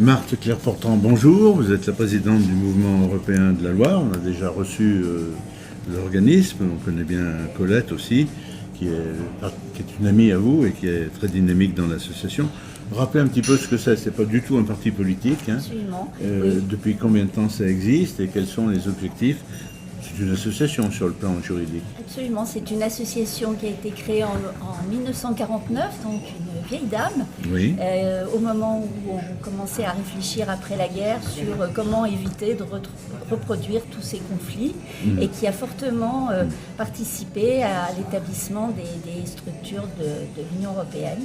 Marthe Claire-Portant, bonjour. Vous êtes la présidente du mouvement européen de la Loire. On a déjà reçu l'organisme. On connaît bien Colette aussi, qui est une amie à vous et qui est très dynamique dans l'association. Rappelez un petit peu ce que c'est. C'est pas du tout un parti politique. Hein. Absolument. Oui. Depuis combien de temps ça existe et quels sont les objectifs? C'est une association sur le plan juridique. Absolument, c'est une association qui a été créée en 1949, donc une vieille dame, Oui. au moment où on commençait à réfléchir après la guerre sur comment éviter de reproduire tous ces conflits et qui a fortement participé à l'établissement des structures de l'Union européenne.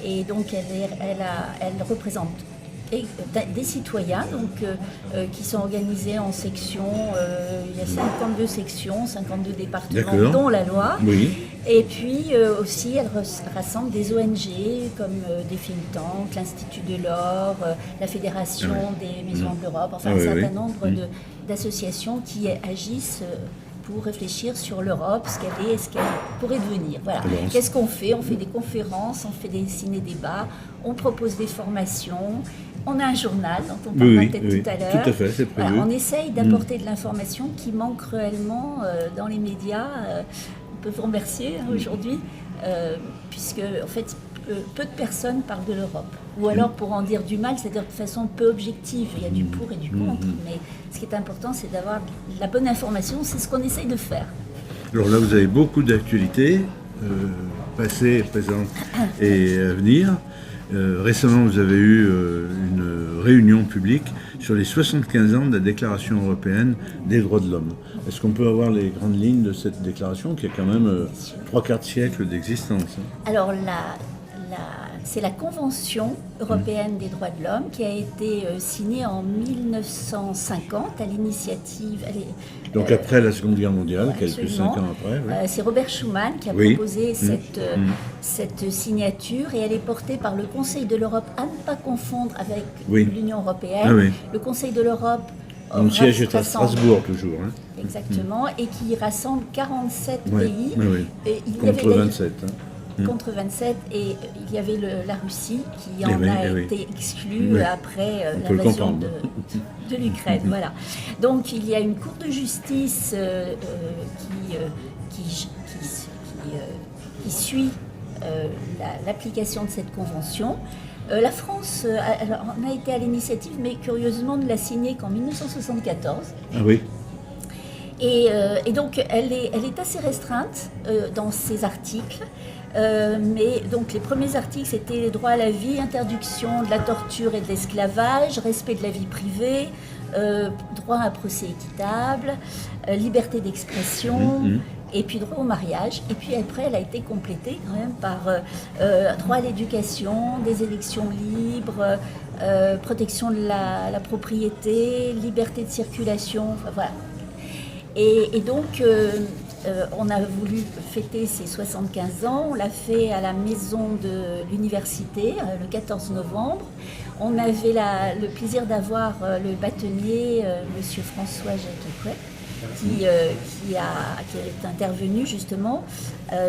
Et donc elle représente des citoyens qui sont organisés en sections. Il y a 52 sections, 52 départements, dont la Loire. Oui. Et puis aussi, elle rassemble des ONG comme des think tanks, l'Institut de l'Or, la Fédération des Maisons de l'Europe, enfin un certain nombre d'associations qui agissent pour réfléchir sur l'Europe, ce qu'elle est et ce qu'elle pourrait devenir. Voilà. Qu'est-ce qu'on fait? On fait des conférences, on fait des ciné-débats, on propose des formations, on a un journal dont on parlera peut-être tout à l'heure. Tout à fait, c'est prévu. Voilà, on essaye d'apporter de l'information qui manque cruellement dans les médias. On peut vous remercier aujourd'hui, puisque en fait, peu de personnes parlent de l'Europe. Ou alors pour en dire du mal, c'est-à-dire de façon peu objective. Il y a du pour et du contre, mais ce qui est important, c'est d'avoir la bonne information. C'est ce qu'on essaye de faire. Alors là, vous avez beaucoup d'actualités, passées, présentes et à venir. Récemment, vous avez eu une réunion publique sur les 75 ans de la Déclaration européenne des droits de l'homme. Est-ce qu'on peut avoir les grandes lignes de cette déclaration qui a quand même 3/4 siècle d'existence? Alors c'est la Convention européenne des droits de l'homme qui a été signée en 1950 à l'initiative. Donc après la Seconde Guerre mondiale, quelques absolument. 5 ans après. Oui. C'est Robert Schuman qui a proposé cette signature et elle est portée par le Conseil de l'Europe, à ne pas confondre avec l'Union européenne. Le Conseil de l'Europe. Mon siège est à Strasbourg toujours. Hein. Exactement, et qui rassemble 47 pays. Et contre 27. Contre 27, et il y avait la Russie qui en a été exclue après l'invasion de l'Ukraine. Voilà. Donc il y a une cour de justice qui suit l'application de cette convention. La France en a été à l'initiative, mais curieusement ne l'a signée qu'en 1974. Ah oui. Et donc elle est assez restreinte dans ses articles. Mais donc les premiers articles, c'était les droits à la vie, interdiction de la torture et de l'esclavage, respect de la vie privée, droit à un procès équitable, liberté d'expression, et puis droit au mariage. Et puis après, elle a été complétée quand même par droit à l'éducation, des élections libres, protection de la propriété, liberté de circulation, enfin voilà. Et donc, on a voulu fêter ses 75 ans, on l'a fait à la maison de l'université le 14 novembre. On avait le plaisir d'avoir le bâtonnier, monsieur François Jacquet, qui est intervenu justement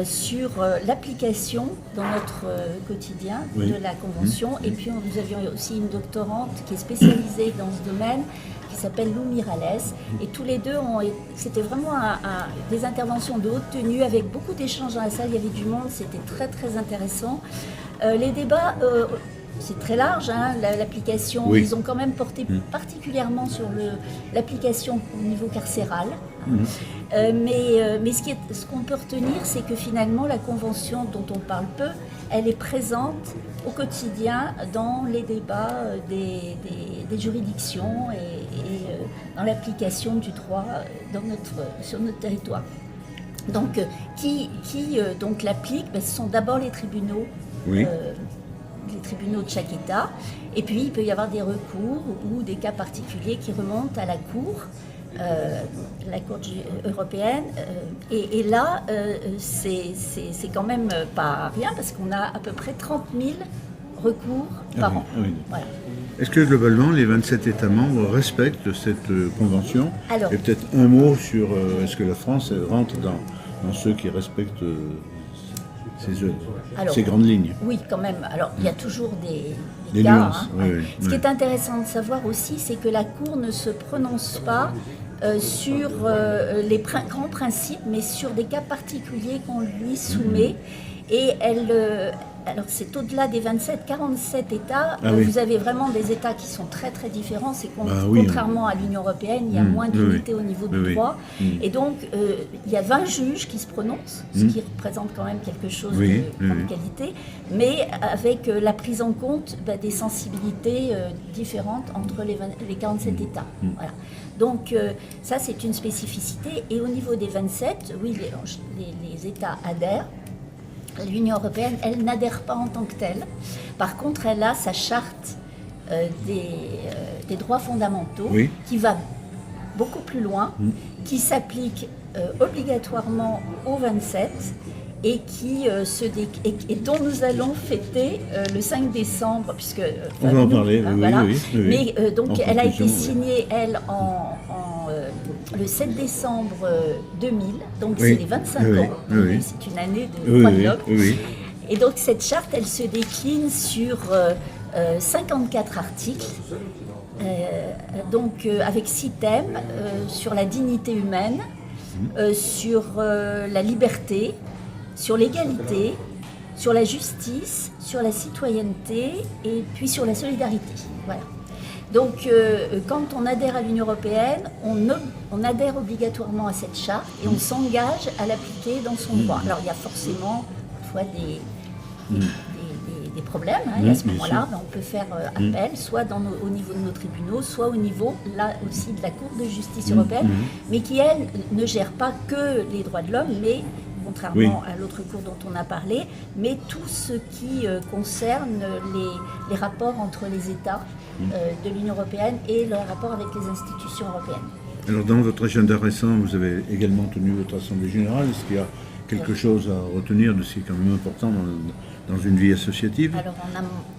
sur l'application dans notre quotidien de la Convention. Et puis nous avions aussi une doctorante qui est spécialisée dans ce domaine, qui s'appelle Lou Miralles, et tous les deux, c'était vraiment des interventions de haute tenue avec beaucoup d'échanges dans la salle, il y avait du monde, c'était très très intéressant. Les débats, c'est très large, hein, l'application, ils ont quand même porté particulièrement sur l'application au niveau carcéral. Mais ce qu'on peut retenir, c'est que finalement la convention dont on parle peu, elle est présente au quotidien dans les débats des juridictions et dans l'application du droit sur notre territoire. Donc, qui donc l'applique, ce sont d'abord les tribunaux. Les tribunaux de chaque État, et puis il peut y avoir des recours ou des cas particuliers qui remontent à la Cour européenne, et là c'est quand même pas rien parce qu'on a à peu près 30 000 recours par an. Voilà. Est-ce que globalement les 27 États membres respectent cette convention? Alors, et peut-être un mot sur est-ce que la France rentre dans ceux qui respectent ces grandes lignes. Oui, quand même. Alors, il y a toujours Des cas. nuances, oui. Ce qui est intéressant de savoir aussi, c'est que la Cour ne se prononce pas sur les grands principes, mais sur des cas particuliers qu'on lui soumet. Et alors c'est au-delà des 27, 47 États. Vous avez vraiment des États qui sont très très différents. C'est contrairement à l'Union européenne, il y a moins d'unité au niveau du droit. Et donc, il y a 20 juges qui se prononcent, ce qui représente quand même quelque chose de grande qualité, mais avec la prise en compte des sensibilités différentes entre les 47 États. Voilà. Donc, ça, c'est une spécificité. Et au niveau des 27, oui, les États adhèrent. L'Union européenne, elle n'adhère pas en tant que telle. Par contre, elle a sa charte des droits fondamentaux qui va beaucoup plus loin, qui s'applique obligatoirement aux 27 et dont nous allons fêter le 5 décembre, puisque... on va en parler, oui. Mais donc, elle a été signée, elle, le 7 décembre 2000, donc c'est les 25 ans, c'est une année de droits de l'homme. Et donc cette charte, elle se décline sur 54 articles, avec 6 thèmes, sur la dignité humaine, sur la liberté, sur l'égalité, sur la justice, sur la citoyenneté et puis sur la solidarité. Voilà. Donc, quand on adhère à l'Union européenne, on adhère obligatoirement à cette charte et on s'engage à l'appliquer dans son droit. Alors, il y a forcément parfois des problèmes, et à ce moment-là, on peut faire appel, soit au niveau de nos tribunaux, soit au niveau, là aussi, de la Cour de justice européenne, mais qui, elle, ne gère pas que les droits de l'homme, mais contrairement à l'autre cour dont on a parlé, mais tout ce qui concerne les rapports entre les États de l'Union européenne et leur rapport avec les institutions européennes. Alors dans votre agenda récent, vous avez également tenu votre assemblée générale. Est-ce qu'il y a quelque chose à retenir de ce qui est quand même important dans une vie associative? Alors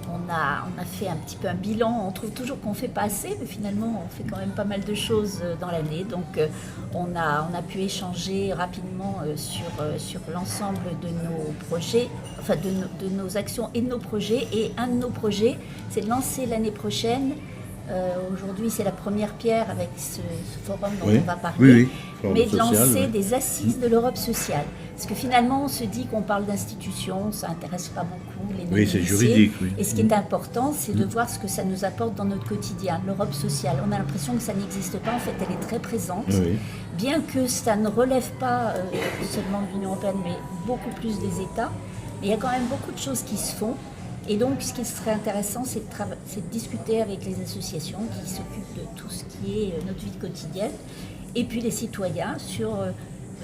on a fait un petit peu un bilan. On trouve toujours qu'on ne fait pas assez, mais finalement on fait quand même pas mal de choses dans l'année. Donc on a pu échanger rapidement sur l'ensemble de nos projets, enfin de nos actions et de nos projets. Et un de nos projets, c'est de lancer l'année prochaine. Aujourd'hui, c'est la première pierre avec ce forum dont on va parler, mais de lancer des assises de l'Europe sociale. Parce que finalement, on se dit qu'on parle d'institutions, ça n'intéresse pas beaucoup les non-initiés. C'est juridique. Et ce qui est important, c'est de voir ce que ça nous apporte dans notre quotidien. L'Europe sociale, on a l'impression que ça n'existe pas. En fait, elle est très présente. Bien que ça ne relève pas seulement de l'Union européenne, mais beaucoup plus des États. Mais il y a quand même beaucoup de choses qui se font. Et donc, ce qui serait intéressant, c'est de discuter avec les associations qui s'occupent de tout ce qui est notre vie quotidienne, et puis les citoyens sur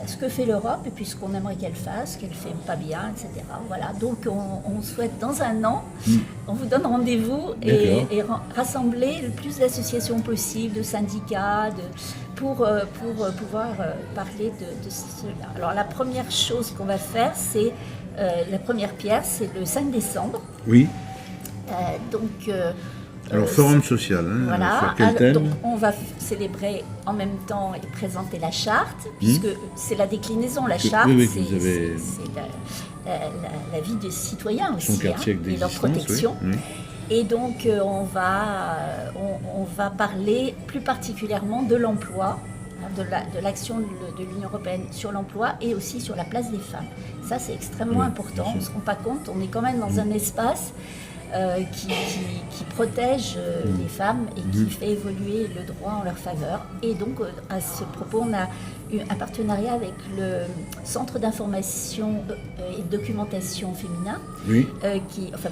ce que fait l'Europe, et puis ce qu'on aimerait qu'elle fasse, qu'elle ne fait pas bien, etc. Voilà, donc on souhaite dans un an, on vous donne rendez-vous et rassembler le plus d'associations possible, de syndicats, pour pouvoir parler de cela. Alors la première chose qu'on va faire, c'est la première pierre, c'est le 5 décembre. Oui. Alors, forum social, voilà. Sur quel thème? Donc, on va célébrer en même temps et présenter la charte, puisque c'est la déclinaison. La charte, c'est la vie des citoyens aussi, et leur protection. Et donc, on va parler plus particulièrement de l'emploi, de l'action de l'Union européenne sur l'emploi et aussi sur la place des femmes. Ça, c'est extrêmement important. On ne se rend pas compte, on est quand même dans un espace qui protège les femmes et qui fait évoluer le droit en leur faveur. Et donc, à ce propos, on a eu un partenariat avec le Centre d'information et de documentation féminin,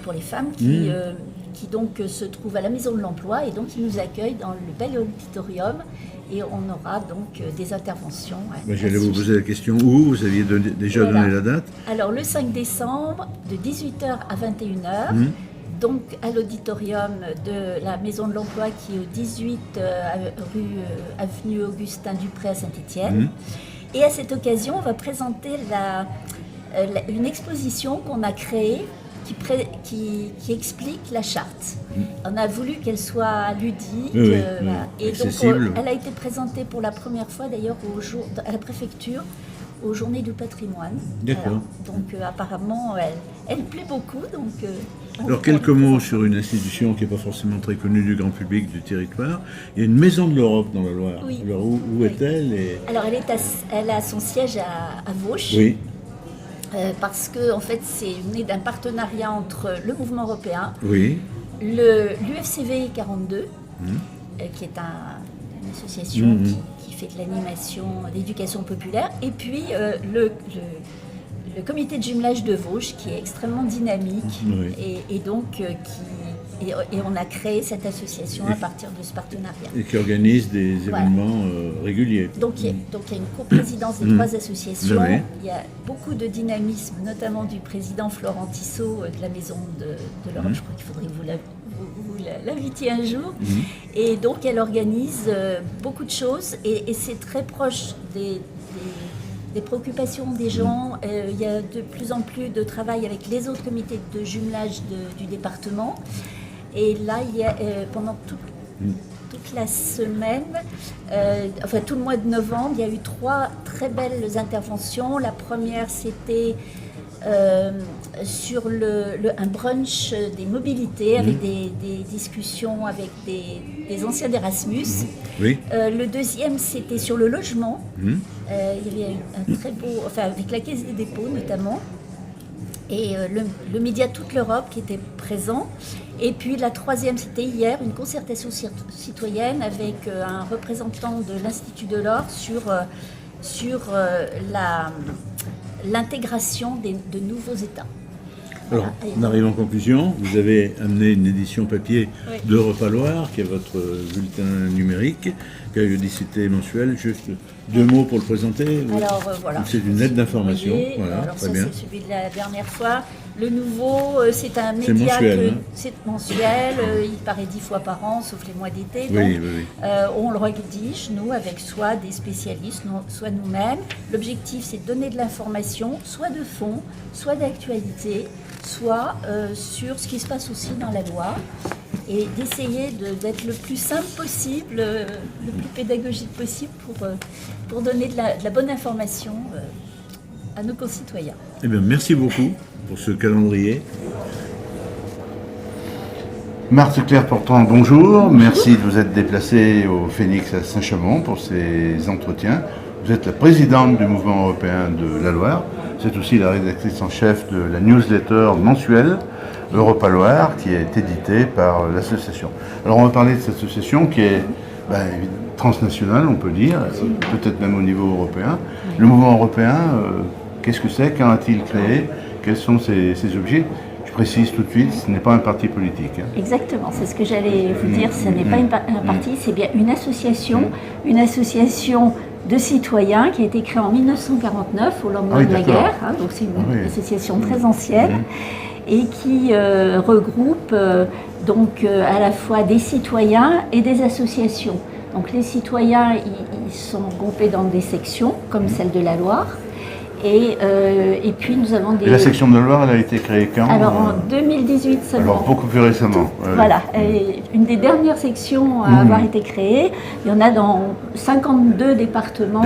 pour les femmes, qui donc se trouve à la Maison de l'Emploi, et donc il nous accueille dans le bel auditorium, et on aura donc des interventions. J'allais vous poser la question, où vous aviez déjà donné la date? Alors le 5 décembre, de 18h à 21h, donc à l'auditorium de la Maison de l'Emploi qui est au 18 avenue Augustin Dupré à Saint-Étienne. Et à cette occasion, on va présenter une exposition qu'on a créée qui explique la charte. On a voulu qu'elle soit ludique, et accessible. Donc elle a été présentée pour la première fois d'ailleurs à la préfecture aux Journées du patrimoine. D'accord. Voilà. Donc apparemment, elle plaît beaucoup. Donc, Alors quelques mots sur une institution qui n'est pas forcément très connue du grand public du territoire. Il y a une maison de l'Europe dans la Loire. Oui. Alors où est-elle Alors elle a son siège à Vauches. Oui. Parce que en fait, c'est né d'un partenariat entre le mouvement européen, Oui. l'UFCV 42, qui est une association qui fait de l'animation, d'éducation populaire, et puis le comité de jumelage de Vosges, qui est extrêmement dynamique, et donc et on a créé cette association à partir de ce partenariat. Et qui organise des événements réguliers. Donc il y a une coprésidence des trois associations. Oui. Il y a beaucoup de dynamisme, notamment du président Florent Tissot de la Maison de l'Europe. Je crois qu'il faudrait que vous l'invitiez un jour. Et donc elle organise beaucoup de choses et c'est très proche des préoccupations des gens. Il y a de plus en plus de travail avec les autres comités de jumelage du département. Et là, il y a, pendant toute la semaine, enfin tout le mois de novembre, il y a eu 3 très belles interventions. La première, c'était sur un brunch des mobilités avec des discussions avec des anciens d'Erasmus. Oui. Le deuxième, c'était sur le logement. Il y avait un très beau, enfin avec la Caisse des dépôts notamment. Et le média Toute l'Europe qui était présent. Et puis la troisième, c'était hier, une concertation citoyenne avec un représentant de l'Institut Delors sur l'intégration de nouveaux États. Alors, on arrive en conclusion. Vous avez amené une édition papier d'Europa Loire, qui est votre bulletin numérique, périodicité mensuelle. Juste 2 mots pour le présenter. Alors, voilà. C'est une lettre d'information. Voilà, alors, très ça, bien. c'est celui de la dernière fois. Le nouveau, c'est un média mensuel, c'est mensuel. Il paraît 10 fois par an, sauf les mois d'été. Oui, donc, oui. On le rédige, nous, avec soit des spécialistes, soit nous-mêmes. L'objectif, c'est de donner de l'information, soit de fond, soit d'actualité, soit sur ce qui se passe aussi dans la Loire, et d'essayer d'être le plus simple possible, le plus pédagogique possible pour donner de la bonne information à nos concitoyens. Eh bien, merci beaucoup pour ce calendrier. Marthe Claire Portant, bonjour. Merci de vous être déplacée au Phénix à Saint-Chamond pour ces entretiens. Vous êtes la présidente du mouvement européen de la Loire. C'est aussi la rédactrice en chef de la newsletter mensuelle Europa Loire qui est éditée par l'association. Alors on va parler de cette association qui est transnationale, on peut dire, peut-être même au niveau européen. Le mouvement européen, qu'est-ce que c'est? Quand a-t-il créé? Quels sont ses objets? Je précise tout de suite, ce n'est pas un parti politique. Exactement, c'est ce que j'allais vous dire. Ce n'est pas un parti, c'est bien une association de citoyens qui a été créée en 1949, au lendemain de la guerre. Donc c'est une association très ancienne et qui regroupe donc à la fois des citoyens et des associations. Donc les citoyens, ils sont groupés dans des sections, comme celle de la Loire. Et puis nous avons des... Et la section de la Loire, elle a été créée quand? Alors en 2018 seulement. Alors beaucoup plus récemment. Voilà, une des dernières sections à avoir été créée. Il y en a dans 52 départements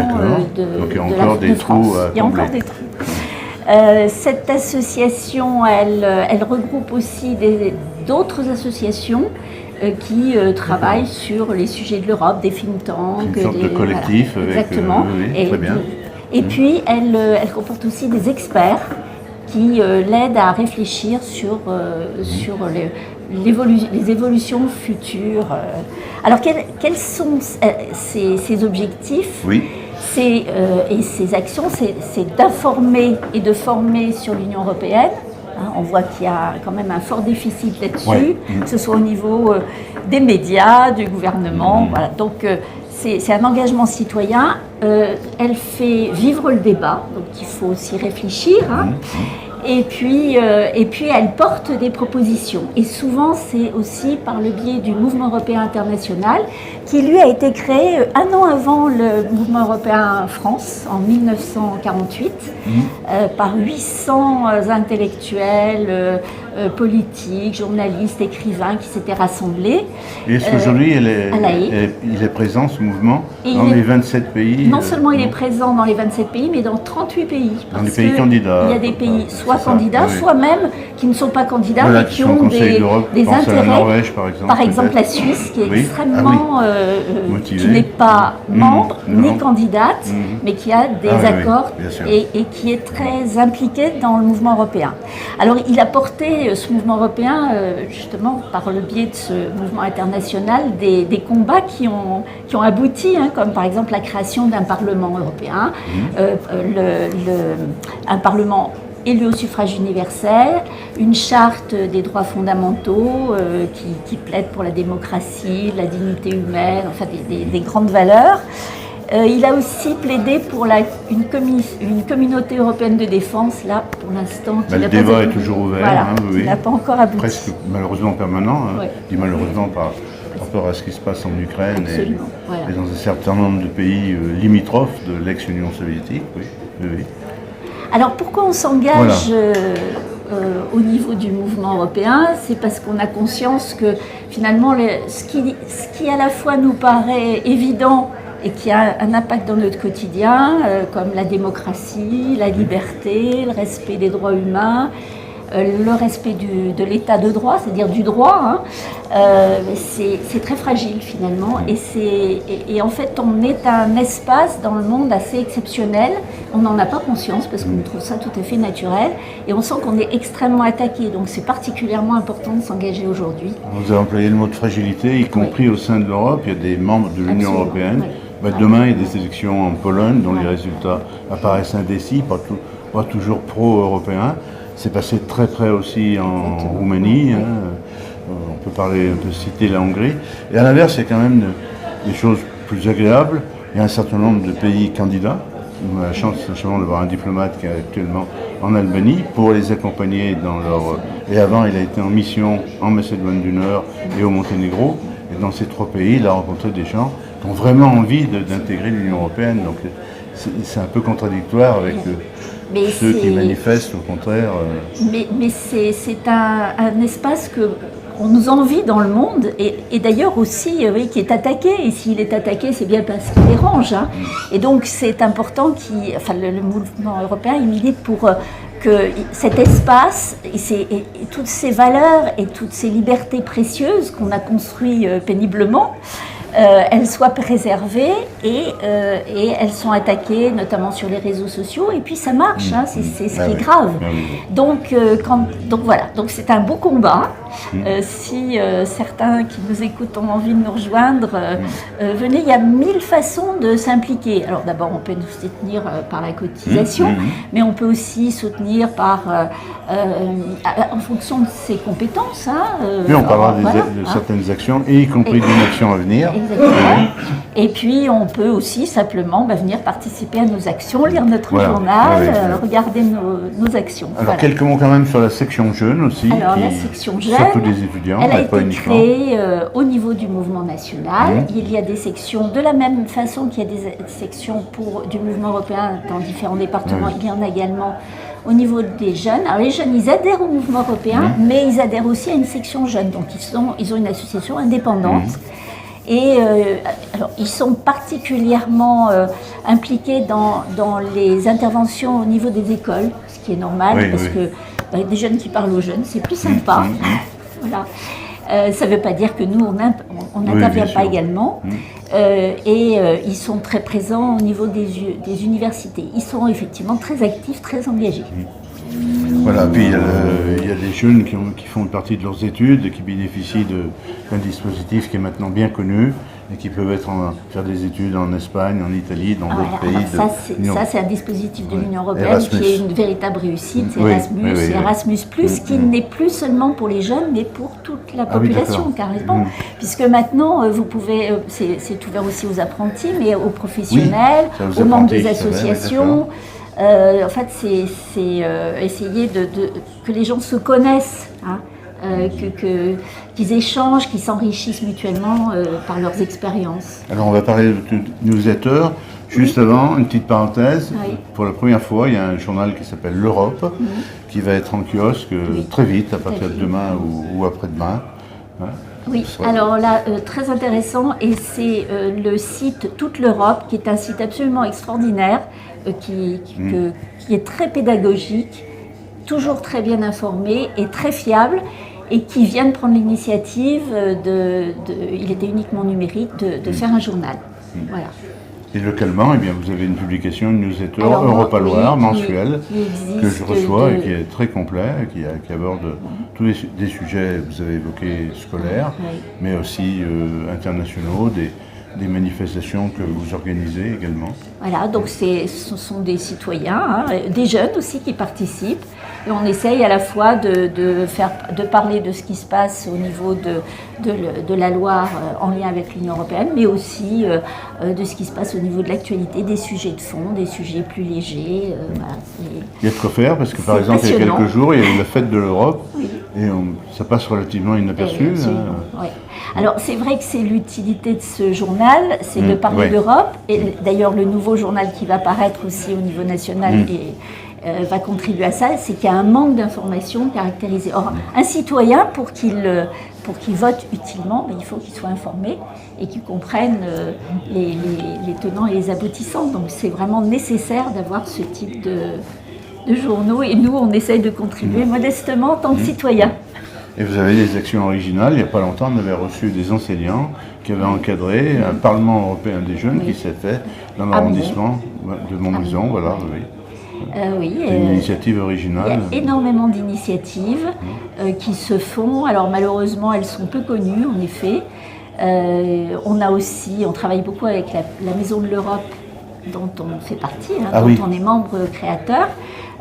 Donc il y a encore des trous à combler. Il y a encore des trous. Cette association, elle regroupe aussi d'autres associations qui travaillent sur les sujets de l'Europe, des think tanks. Une sorte de collectif. Voilà, exactement. Très bien. Et puis, elle comporte aussi des experts qui l'aident à réfléchir sur les évolutions futures. Alors, quels sont ces objectifs? Oui. Et ces actions, c'est d'informer et de former sur l'Union européenne. On voit qu'il y a quand même un fort déficit là-dessus, que ce soit au niveau des médias, du gouvernement. Voilà. Donc, c'est un engagement citoyen. Elle fait vivre le débat, donc il faut aussi réfléchir. Et puis elle porte des propositions. Et souvent, c'est aussi par le biais du Mouvement européen international, qui lui a été créé un an avant le Mouvement européen France, en 1948, par 800 intellectuels, politiques, journalistes, écrivains qui s'étaient rassemblés. Et est-ce qu'aujourd'hui il est présent, ce mouvement, dans les 27 pays? Non seulement il est présent dans les 27 pays, mais dans 38 pays. Dans les pays candidats. Il y a des pays soit candidats, soit même qui ne sont pas candidats, mais qui ont des intérêts. À la Norvège, par exemple. Par exemple, la Suisse, qui est extrêmement... qui n'est pas membre, ni candidate, mais qui a des accords et qui est très impliquée dans le mouvement européen. Alors, il a porté ce mouvement européen, justement, par le biais de ce mouvement international, des combats qui ont abouti, comme par exemple la création d'un Parlement européen, un Parlement élu au suffrage universel, une charte des droits fondamentaux qui plaide pour la démocratie, la dignité humaine, enfin des grandes valeurs. Il a aussi plaidé pour une communauté européenne de défense, là, pour l'instant. Le débat est toujours ouvert. Voilà, qui n'a pas encore abouti. Presque malheureusement permanent. Je dis malheureusement par rapport à ce qui se passe en Ukraine et dans un certain nombre de pays limitrophes de l'ex-Union soviétique. Oui. Alors pourquoi on s'engage au niveau du mouvement européen? C'est parce qu'on a conscience que finalement ce qui à la fois nous paraît évident et qui a un impact dans notre quotidien, comme la démocratie, la liberté, le respect des droits humains, le respect de l'état de droit, c'est-à-dire du droit, c'est très fragile finalement. Et en fait, on est un espace dans le monde assez exceptionnel. On n'en a pas conscience parce qu'on trouve ça tout à fait naturel. Et on sent qu'on est extrêmement attaqué. Donc c'est particulièrement important de s'engager aujourd'hui. Vous avez employé le mot de fragilité, y compris au sein de l'Europe. Il y a des membres de l'Union européenne. Demain, il y a des élections en Pologne dont les résultats apparaissent indécis, pas toujours pro-européens. C'est passé très près aussi en Roumanie. On peut citer la Hongrie. Et à l'inverse, il y a quand même des choses plus agréables. Il y a un certain nombre de pays candidats. On a la chance simplement d'avoir un diplomate qui est actuellement en Albanie pour les accompagner dans leur... Et avant, il a été en mission en Macédoine du Nord et au Monténégro. Et dans ces 3 pays, il a rencontré des gens qui ont vraiment envie d'intégrer l'Union européenne. Donc c'est un peu contradictoire avec ceux qui manifestent, au contraire. Mais c'est un espace qu'on nous envie dans le monde, et d'ailleurs aussi qui est attaqué. Et s'il est attaqué, c'est bien parce qu'il dérange. Et donc c'est important le mouvement européen il milite pour que cet espace et toutes ces valeurs et toutes ces libertés précieuses qu'on a construites péniblement, elles soient préservées et elles sont attaquées notamment sur les réseaux sociaux, et puis ça marche, c'est ce qui est grave. Donc voilà, donc c'est un beau combat. Si certains qui nous écoutent ont envie de nous rejoindre, venez, il y a 1000 façons de s'impliquer. Alors d'abord on peut nous soutenir par la cotisation, mais on peut aussi soutenir en fonction de ses compétences. Puis on parlera de certaines actions, y compris d'une action à venir. Exactement. Et puis on peut aussi simplement venir participer à nos actions, lire notre journal, regarder nos actions. Alors quelques mots quand même sur la section jeune aussi. Alors la section jeune, surtout des étudiants, elle a été créée au niveau du mouvement national. Il y a des sections de la même façon qu'il y a des sections du mouvement européen dans différents départements. Il y en a également au niveau des jeunes. Alors les jeunes, ils adhèrent au mouvement européen, mais ils adhèrent aussi à une section jeune. Donc ils ont une association indépendante. Et alors, ils sont particulièrement impliqués dans les interventions au niveau des écoles, ce qui est normal, parce que des jeunes qui parlent aux jeunes, c'est plus sympa. Voilà. Ça ne veut pas dire que nous, on n'intervient pas également. Et ils sont très présents au niveau des universités. Ils sont effectivement très actifs, très engagés. Voilà, puis il y a des jeunes qui font partie de leurs études et qui bénéficient d'un dispositif qui est maintenant bien connu et qui peuvent faire des études en Espagne, en Italie, dans d'autres pays. Ça, c'est un dispositif de l'Union européenne qui est une véritable réussite. C'est Erasmus, Erasmus+, qui n'est plus seulement pour les jeunes, mais pour toute la population, carrément. Puisque maintenant, vous pouvez, c'est ouvert aussi aux apprentis, mais aux professionnels, aux membres des associations. En fait, c'est essayer que les gens se connaissent, qu'ils échangent, qu'ils s'enrichissent mutuellement par leurs expériences. Alors, on va parler de newsletter. Juste avant, une petite parenthèse. Pour la première fois, il y a un journal qui s'appelle L'Europe, qui va être en kiosque très vite, à partir de demain ou après-demain. Hein. Oui, alors là, très intéressant, et c'est le site Toute l'Europe, qui est un site absolument extraordinaire, qui est très pédagogique, toujours très bien informé et très fiable, et qui vient de prendre l'initiative, il était uniquement numérique, de faire un journal. Voilà. Et localement, eh bien, vous avez une publication, une newsletter Europa Loire mensuelle que je reçois et qui est très complet, qui aborde tous des sujets, vous avez évoqué scolaires, mais aussi internationaux, des manifestations que vous organisez également. Voilà, donc ce sont des citoyens, hein, des jeunes aussi qui participent. Et on essaye à la fois de parler de ce qui se passe au niveau de la Loire en lien avec l'Union européenne, mais aussi de ce qui se passe au niveau de l'actualité, des sujets de fond, des sujets plus légers. Voilà, il y a de quoi faire parce que par exemple il y a quelques jours il y a eu la fête de l'Europe et ça passe relativement inaperçu. Oui. Alors c'est vrai que c'est l'utilité de ce journal, c'est de parler d'Europe, et d'ailleurs le nouveau journal qui va paraître aussi au niveau national va contribuer à ça, c'est qu'il y a un manque d'informations caractérisées. Or, un citoyen, pour qu'il vote utilement, il faut qu'il soit informé et qu'il comprenne les tenants et les aboutissants. Donc c'est vraiment nécessaire d'avoir ce type de journaux, et nous on essaye de contribuer modestement en tant que citoyen. Et vous avez des actions originales. Il n'y a pas longtemps, on avait reçu des enseignants qui avaient encadré un Parlement européen des jeunes qui s'est fait dans l'arrondissement de Montluçon. Voilà, c'est une initiative originale. Il y a énormément d'initiatives qui se font. Alors malheureusement, elles sont peu connues, en effet. On travaille beaucoup avec la Maison de l'Europe, dont on fait partie, dont on est membre créateur.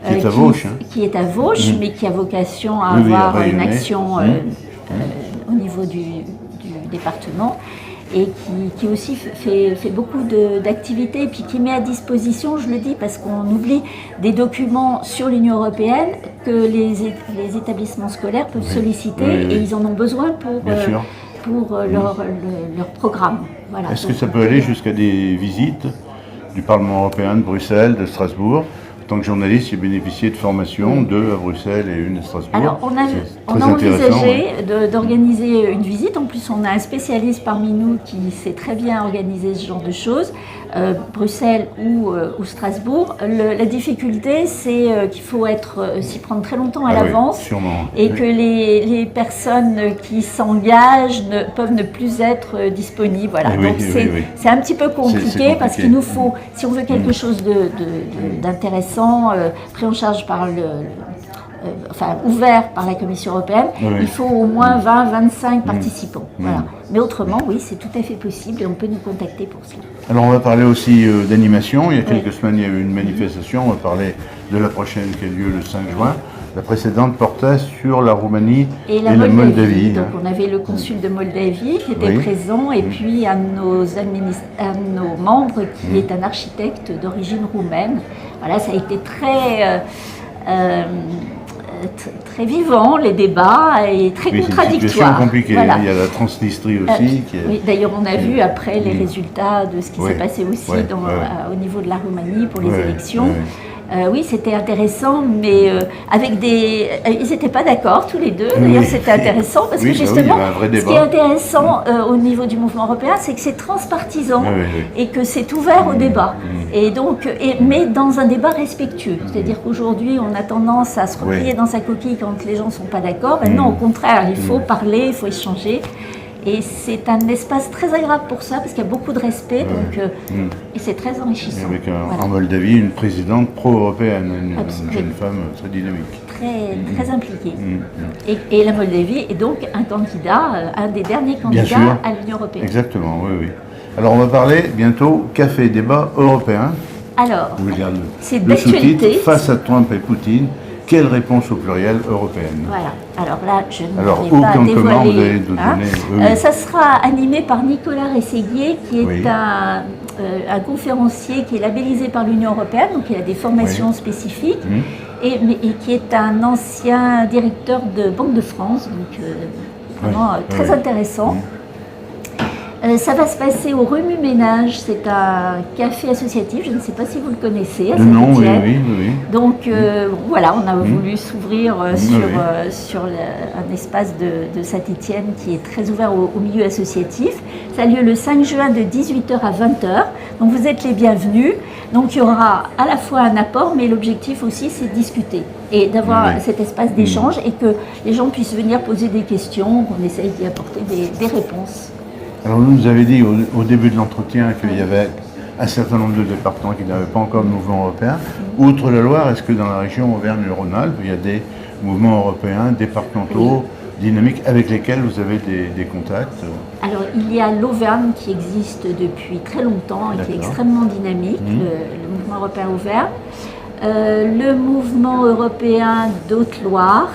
Qui est à Vauche. Qui est à Vauche, mais qui a vocation à avoir une action au niveau du département, et qui aussi fait beaucoup d'activités, et puis qui met à disposition, je le dis parce qu'on oublie, des documents sur l'Union européenne que les établissements scolaires peuvent solliciter, et ils en ont besoin pour leur programme. Voilà. Est-ce que ça peut aller jusqu'à des visites du Parlement européen de Bruxelles, de Strasbourg? En tant que journaliste, j'ai bénéficié de formations, 2 à Bruxelles et 1 à Strasbourg. Alors, on a envisagé d'organiser une visite. En plus, on a un spécialiste parmi nous qui sait très bien organiser ce genre de choses, Bruxelles ou Strasbourg. La difficulté, c'est qu'il faut s'y prendre très longtemps à l'avance, et que les personnes qui s'engagent peuvent ne plus être disponibles. Voilà. Donc, c'est un petit peu compliqué, parce qu'il nous faut, si on veut quelque chose d'intéressant, pris en charge par ouvert par la Commission européenne, il faut au moins 20-25 participants. Voilà. Mais autrement, oui, c'est tout à fait possible, et on peut nous contacter pour cela. Alors on va parler aussi d'animation. Il y a quelques semaines, il y a eu une manifestation. On va parler de la prochaine qui a lieu le 5 juin. La précédente portait sur la Roumanie et la Moldavie. Donc on avait le consul de Moldavie qui était présent, et puis un de nos membres qui est un architecte d'origine roumaine. Voilà, ça a été très vivant, les débats, et très contradictoires. C'est une situation compliquée. Voilà. Il y a la Transnistrie aussi. Oui, d'ailleurs, on a vu après les résultats de ce qui s'est passé aussi au niveau de la Roumanie pour les élections. Oui, c'était intéressant, mais ils n'étaient pas d'accord tous les deux. D'ailleurs, c'était intéressant parce que justement, ce qui est intéressant au niveau du mouvement européen, c'est que c'est transpartisan et que c'est ouvert au débat. Et donc, mais dans un débat respectueux. C'est-à-dire qu'aujourd'hui, on a tendance à se replier dans sa coquille quand les gens ne sont pas d'accord. Non, au contraire, il faut parler, il faut échanger. Et c'est un espace très agréable pour ça, parce qu'il y a beaucoup de respect, et c'est très enrichissant. Et avec en Moldavie une présidente pro-européenne, une jeune femme très dynamique. Très impliquée. Et la Moldavie est donc un candidat, un des derniers candidats à l'Union européenne. Exactement, oui. Alors on va parler bientôt Café Débat européen. Alors, c'est le sous-titre « Face à Trump et Poutine, quelle réponse au pluriel européenne ?» Voilà. Alors là, je ne vais pas dévoiler. Ça sera animé par Nicolas Rességuier, qui est un conférencier qui est labellisé par l'Union européenne, donc il a des formations spécifiques, et qui est un ancien directeur de Banque de France, donc vraiment très intéressant. Ça va se passer au Remue-Ménage, c'est un café associatif, je ne sais pas si vous le connaissez, à Non, oui, Saint-Étienne. oui, oui. Donc voilà, on a voulu s'ouvrir Oui. sur un espace de Saint-Étienne qui est très ouvert au milieu associatif. Ça a lieu le 5 juin de 18h à 20h, donc vous êtes les bienvenus. Donc il y aura à la fois un apport, mais l'objectif aussi c'est de discuter et d'avoir cet espace d'échange et que les gens puissent venir poser des questions, qu'on essaye d'y apporter des réponses. Alors vous nous avez dit au début de l'entretien qu'il y avait un certain nombre de départements qui n'avaient pas encore de mouvement européen. Outre la Loire, est-ce que dans la région Auvergne-Rhône-Alpes, il y a des mouvements européens, départementaux, dynamiques, avec lesquels vous avez des contacts? Alors il y a l'Auvergne qui existe depuis très longtemps et qui est extrêmement dynamique, le mouvement européen Auvergne. Le mouvement européen d'Haute-Loire,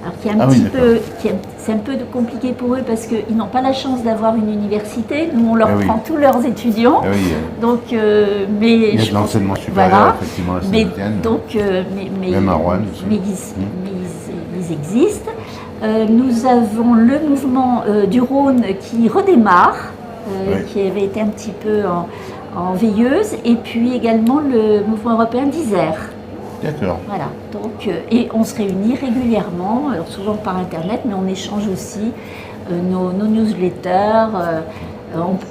alors qui est c'est un peu compliqué pour eux parce qu'ils n'ont pas la chance d'avoir une université. Nous, on leur prend tous leurs étudiants. Donc, mais il y a de l'enseignement supérieur, effectivement, à Saint-Étienne. Même à Rouen. Mais ils existent. Nous avons le mouvement du Rhône qui redémarre, qui avait été un petit peu en veilleuse, et puis également le mouvement européen d'Isère. D'accord. Voilà. Donc, et on se réunit régulièrement, alors souvent par Internet, mais on échange aussi nos newsletters.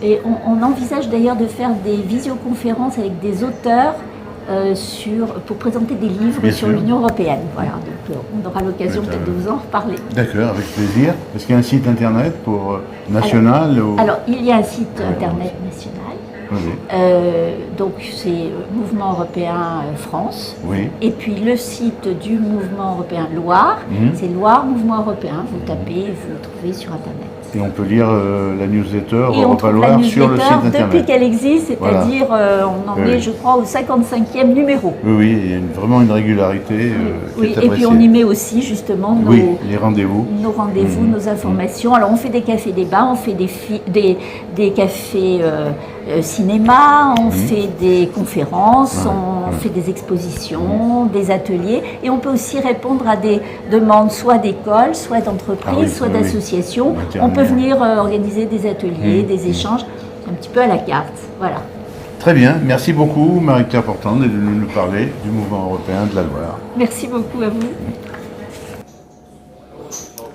Et on envisage d'ailleurs de faire des visioconférences avec des auteurs pour présenter des livres sur l'Union européenne. Voilà. Donc, on aura l'occasion peut-être de vous en reparler. D'accord, avec plaisir. Est-ce qu'il y a un site Internet national alors, il y a un site Internet national. Donc c'est Mouvement Européen France. Et puis le site du Mouvement Européen Loire, c'est Loire Mouvement Européen. Vous tapez, vous le trouvez sur Internet. Et on peut lire la newsletter Europa Loire sur le site Internet. Depuis qu'elle existe, c'est-à-dire on en est, je crois, au 55e numéro. Oui, il y a vraiment une régularité. Et puis on y met aussi justement les rendez-vous. Nos rendez-vous, nos informations. Alors on fait des cafés débats, on fait des cafés cinéma, on fait des conférences, on fait des expositions, des ateliers, et on peut aussi répondre à des demandes soit d'écoles, soit d'entreprises, soit d'associations. On peut venir organiser des ateliers, des échanges, un petit peu à la carte. Voilà. Très bien, merci beaucoup Marie-Claire Portande de nous parler du mouvement européen de la Loire. Merci beaucoup à vous.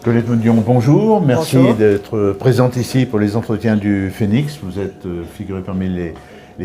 Colette Modion, bonjour. Merci d'être présente ici pour les entretiens du Phénix. Vous êtes figurée parmi les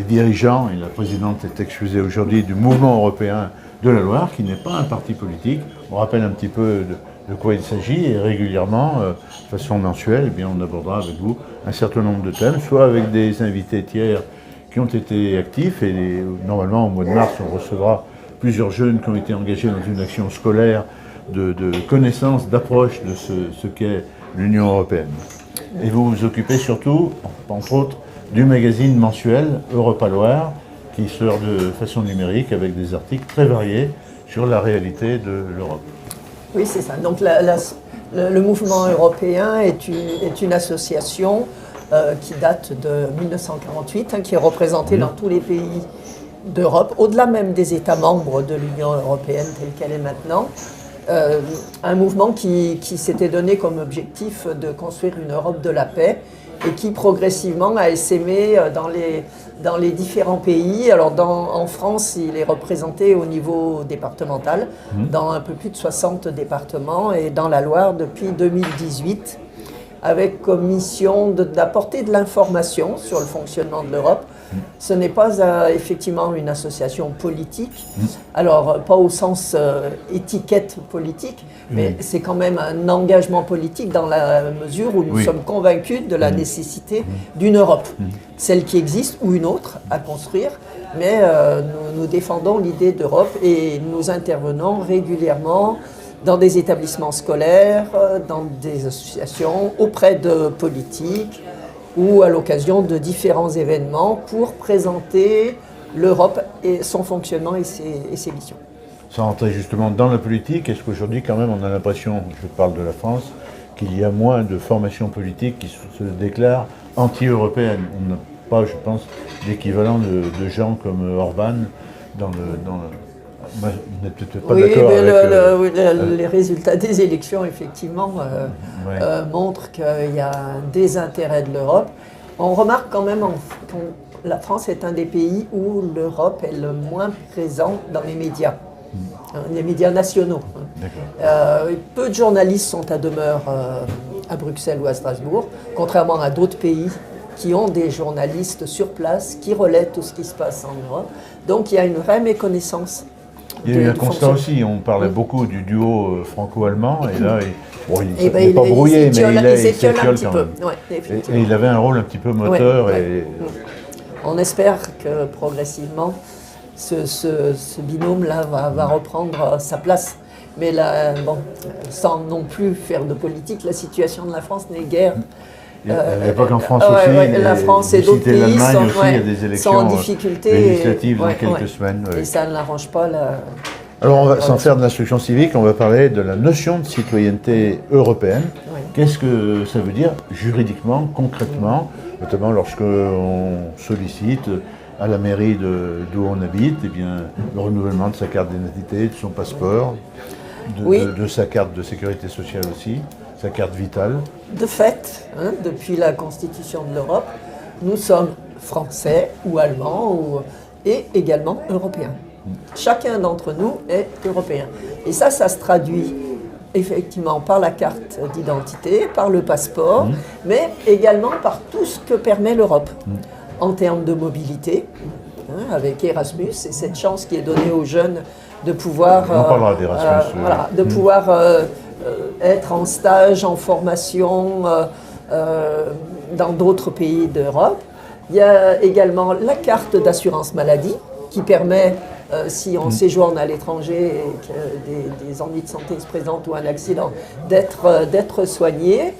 dirigeants, et la présidente est excusée aujourd'hui, du mouvement européen de la Loire, qui n'est pas un parti politique. On rappelle un petit peu de quoi il s'agit, et régulièrement, de façon mensuelle, eh bien, on abordera avec vous un certain nombre de thèmes, soit avec des invités tiers qui ont été actifs, et normalement au mois de mars on recevra plusieurs jeunes qui ont été engagés dans une action scolaire de connaissance, d'approche de ce qu'est l'Union européenne. Et vous vous occupez surtout, entre autres, du magazine mensuel Europa Loire, qui sort de façon numérique avec des articles très variés sur la réalité de l'Europe. Oui, c'est ça. Donc le mouvement européen est une association qui date de 1948, qui est représentée dans tous les pays d'Europe, au-delà même des États membres de l'Union européenne telle qu'elle est maintenant. Un mouvement qui s'était donné comme objectif de construire une Europe de la paix et qui progressivement a essaimé dans les différents pays. Alors en France, il est représenté au niveau départemental, dans un peu plus de 60 départements, et dans la Loire depuis 2018, avec comme mission d'apporter de l'information sur le fonctionnement de l'Europe. Ce n'est pas effectivement une association politique, alors pas au sens étiquette politique, mais c'est quand même un engagement politique dans la mesure où nous sommes convaincus de la nécessité d'une Europe, celle qui existe ou une autre à construire, mais nous défendons l'idée d'Europe et nous intervenons régulièrement dans des établissements scolaires, dans des associations, auprès de politiques, ou à l'occasion de différents événements pour présenter l'Europe et son fonctionnement et ses missions. Sans rentrer justement dans la politique, est-ce qu'aujourd'hui quand même on a l'impression, je parle de la France, qu'il y a moins de formations politiques qui se déclarent anti-européennes? On n'a pas, je pense, d'équivalent de gens comme Orban dans le vous n'êtes peut-être pas d'accord avec... les résultats des élections, effectivement, montrent qu'il y a un désintérêt de l'Europe. On remarque quand même que la France est un des pays où l'Europe est le moins présente dans les médias. Les médias nationaux. Peu de journalistes sont à demeure à Bruxelles ou à Strasbourg, contrairement à d'autres pays qui ont des journalistes sur place, qui relaient tout ce qui se passe en Europe. Donc il y a une vraie méconnaissance. Il y a eu un constat aussi, on parlait beaucoup du duo franco-allemand, et là, il n'est pas brouillé, mais il s'étiole quand même. Et il avait un rôle un petit peu moteur. On espère que progressivement, ce binôme-là va reprendre sa place. Mais là, sans non plus faire de politique, la situation de la France n'est guère. À l'époque en France aussi, la France et d'autres pays sont en difficulté législatives dans quelques semaines. Et ça ne l'arrange pas. Alors, on va, sans faire de l'instruction civique, on va parler de la notion de citoyenneté européenne. Qu'est-ce que ça veut dire juridiquement, concrètement, notamment lorsque on sollicite à la mairie d'où on habite, eh bien, le renouvellement de sa carte d'identité, de son passeport, de sa carte de sécurité sociale aussi, sa carte vitale. De fait, depuis la Constitution de l'Europe, nous sommes français ou allemands et également européens. Chacun d'entre nous est européen. Et ça se traduit effectivement par la carte d'identité, par le passeport, mais également par tout ce que permet l'Europe. En termes de mobilité, avec Erasmus, et cette chance qui est donnée aux jeunes de pouvoir, être en stage, en formation dans d'autres pays d'Europe. Il y a également la carte d'assurance maladie qui permet, si on séjourne à l'étranger et que des ennuis de santé se présentent ou un accident, d'être soigné.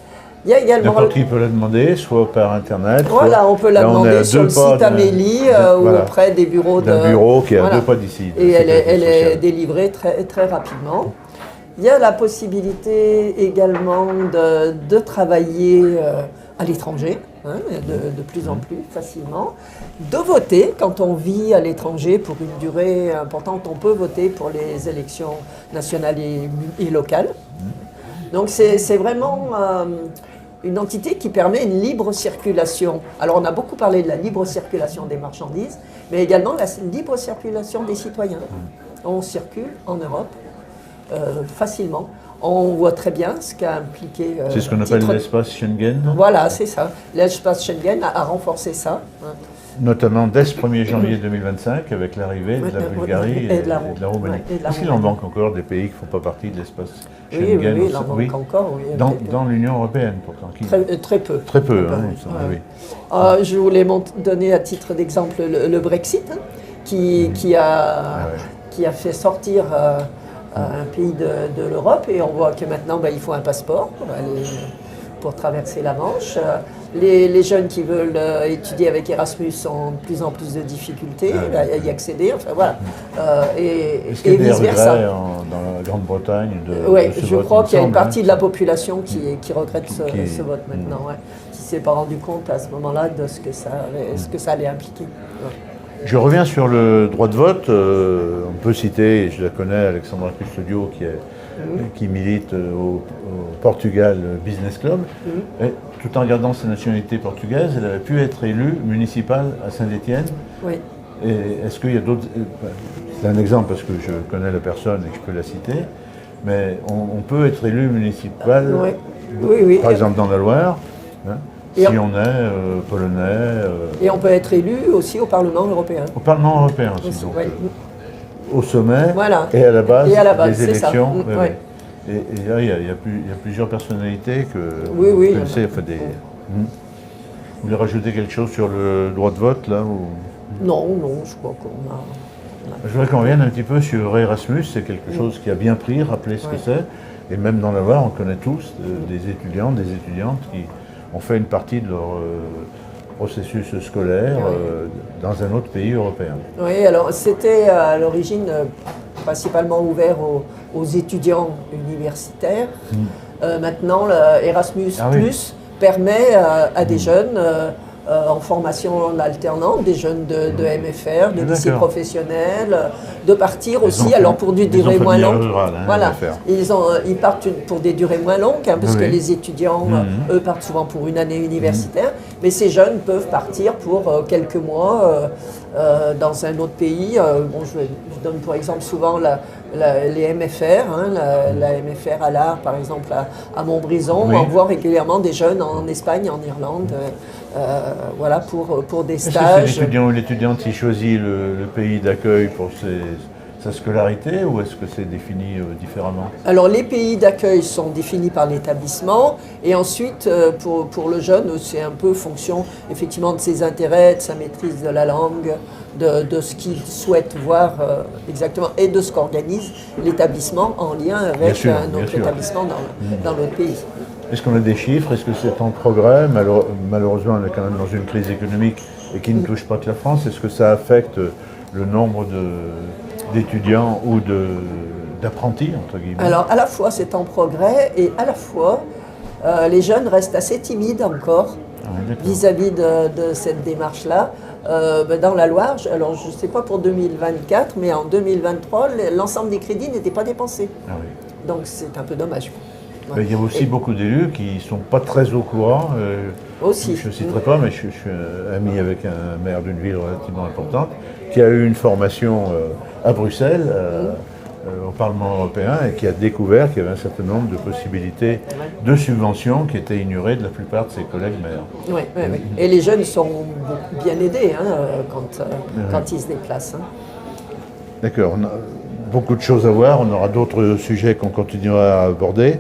Il y a également n'importe qui peut la demander, soit par Internet. Voilà, on peut la demander sur le site Amélie ou auprès des bureaux d'un bureau qui est à 2 pas d'ici. Et elle est délivrée très, très rapidement. Il y a la possibilité également de travailler à l'étranger, de plus en plus facilement, de voter quand on vit à l'étranger pour une durée importante. On peut voter pour les élections nationales et locales. Donc c'est vraiment une entité qui permet une libre circulation. Alors on a beaucoup parlé de la libre circulation des marchandises, mais également la libre circulation des citoyens. On circule en Europe facilement. On voit très bien ce qu'a impliqué... c'est ce qu'on appelle l'espace Schengen. Voilà, c'est ça. L'espace Schengen a renforcé ça. Notamment dès ce 1er janvier 2025, avec l'arrivée de la Bulgarie et de la Roumanie. Est-ce qu'il en manque encore des pays qui ne font pas partie de l'espace Schengen? Oui, il en manque encore. Oui, dans l'Union européenne, pourtant. Très peu. Très peu, je voulais donner à titre d'exemple le Brexit, qui a fait sortir un pays de l'Europe, et on voit que maintenant, il faut un passeport pour traverser la Manche. Les jeunes qui veulent étudier avec Erasmus ont de plus en plus de difficultés à y accéder, enfin voilà. Est-ce qu'il y a des regrets dans la Grande-Bretagne je crois qu'il y a une partie de la population qui regrette ce vote maintenant, qui ne s'est pas rendu compte à ce moment-là de ce que ça allait impliquer. Je reviens sur le droit de vote. On peut citer, je la connais, Alexandra Custodio, qui milite au Portugal Business Club. Et, tout en gardant sa nationalité portugaise, elle avait pu être élue municipale à Saint-Étienne. Oui. Et est-ce qu'il y a d'autres... C'est un exemple parce que je connais la personne et que je peux la citer. Mais on peut être élu municipal, par exemple dans la Loire, si on est polonais. Et on peut être élu aussi au Parlement européen. Au Parlement européen aussi, donc, au sommet et à la base, des élections. Et là, il y a plusieurs personnalités que vous connaissez. Enfin, vous voulez rajouter quelque chose sur le droit de vote là ou... Non, je crois qu'on a... Je voudrais qu'on revienne un petit peu sur Erasmus. C'est quelque chose qui a bien pris, rappeler ce que c'est. Et même dans la Loire, on connaît tous des étudiants, des étudiantes qui ont fait une partie de leur processus scolaire dans un autre pays européen. Oui, alors c'était à l'origine principalement ouvert aux étudiants universitaires. Maintenant, Erasmus Plus permet à des jeunes en formation alternante, des jeunes de MFR, de lycée professionnel, de partir aussi, alors pour des durées moins longues. Voilà, ils partent pour des durées moins longues, parce que les étudiants, eux, partent souvent pour une année universitaire, mais ces jeunes peuvent partir pour quelques mois dans un autre pays. Bon, je donne pour exemple souvent les MFR, la MFR à l'art, par exemple, à Montbrison. On voit régulièrement des jeunes en Espagne, en Irlande, voilà, pour des stages. Est-ce que c'est l'étudiant ou l'étudiante qui choisit le pays d'accueil pour sa scolarité, ou est-ce que c'est défini différemment? Alors, les pays d'accueil sont définis par l'établissement, et ensuite, pour le jeune, c'est un peu fonction, effectivement, de ses intérêts, de sa maîtrise de la langue, de ce qu'il souhaite voir exactement, et de ce qu'organise l'établissement en lien avec un autre établissement dans l'autre pays. Est-ce qu'on a des chiffres? Est-ce que c'est en progrès? Malheureusement, on est quand même dans une crise économique et qui ne touche pas que la France. Est-ce que ça affecte le nombre d'étudiants ou d'apprentis, entre guillemets? Alors, à la fois, c'est en progrès, et à la fois, les jeunes restent assez timides encore vis-à-vis de cette démarche-là. Dans la Loire, alors je ne sais pas pour 2024, mais en 2023, l'ensemble des crédits n'était pas dépensé. Ah oui. Donc c'est un peu dommage. Ouais. Il y a aussi beaucoup d'élus qui ne sont pas très au courant. Aussi. Je ne citerai pas, mais je suis ami avec un maire d'une ville relativement importante qui a eu une formation à Bruxelles, au Parlement européen, et qui a découvert qu'il y avait un certain nombre de possibilités de subventions qui étaient ignorées de la plupart de ses collègues maires. Oui. Et les jeunes sont bien aidés quand ils se déplacent. D'accord. On a beaucoup de choses à voir. On aura d'autres sujets qu'on continuera à aborder.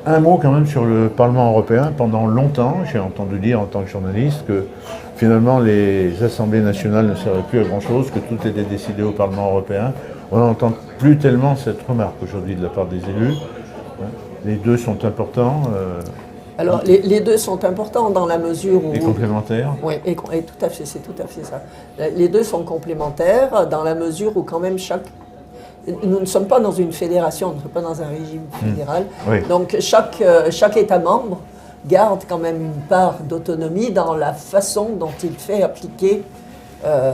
Un mot quand même sur le Parlement européen. Pendant longtemps, j'ai entendu dire en tant que journaliste que finalement les assemblées nationales ne servaient plus à grand-chose, que tout était décidé au Parlement européen. On n'entend plus tellement cette remarque aujourd'hui de la part des élus. Les deux sont importants. Alors les deux sont importants dans la mesure où... Et complémentaires. Oui, et tout à fait, c'est tout à fait ça. Les deux sont complémentaires dans la mesure où quand même nous ne sommes pas dans une fédération, nous ne sommes pas dans un régime fédéral. Oui. Donc chaque État membre garde quand même une part d'autonomie dans la façon dont il fait appliquer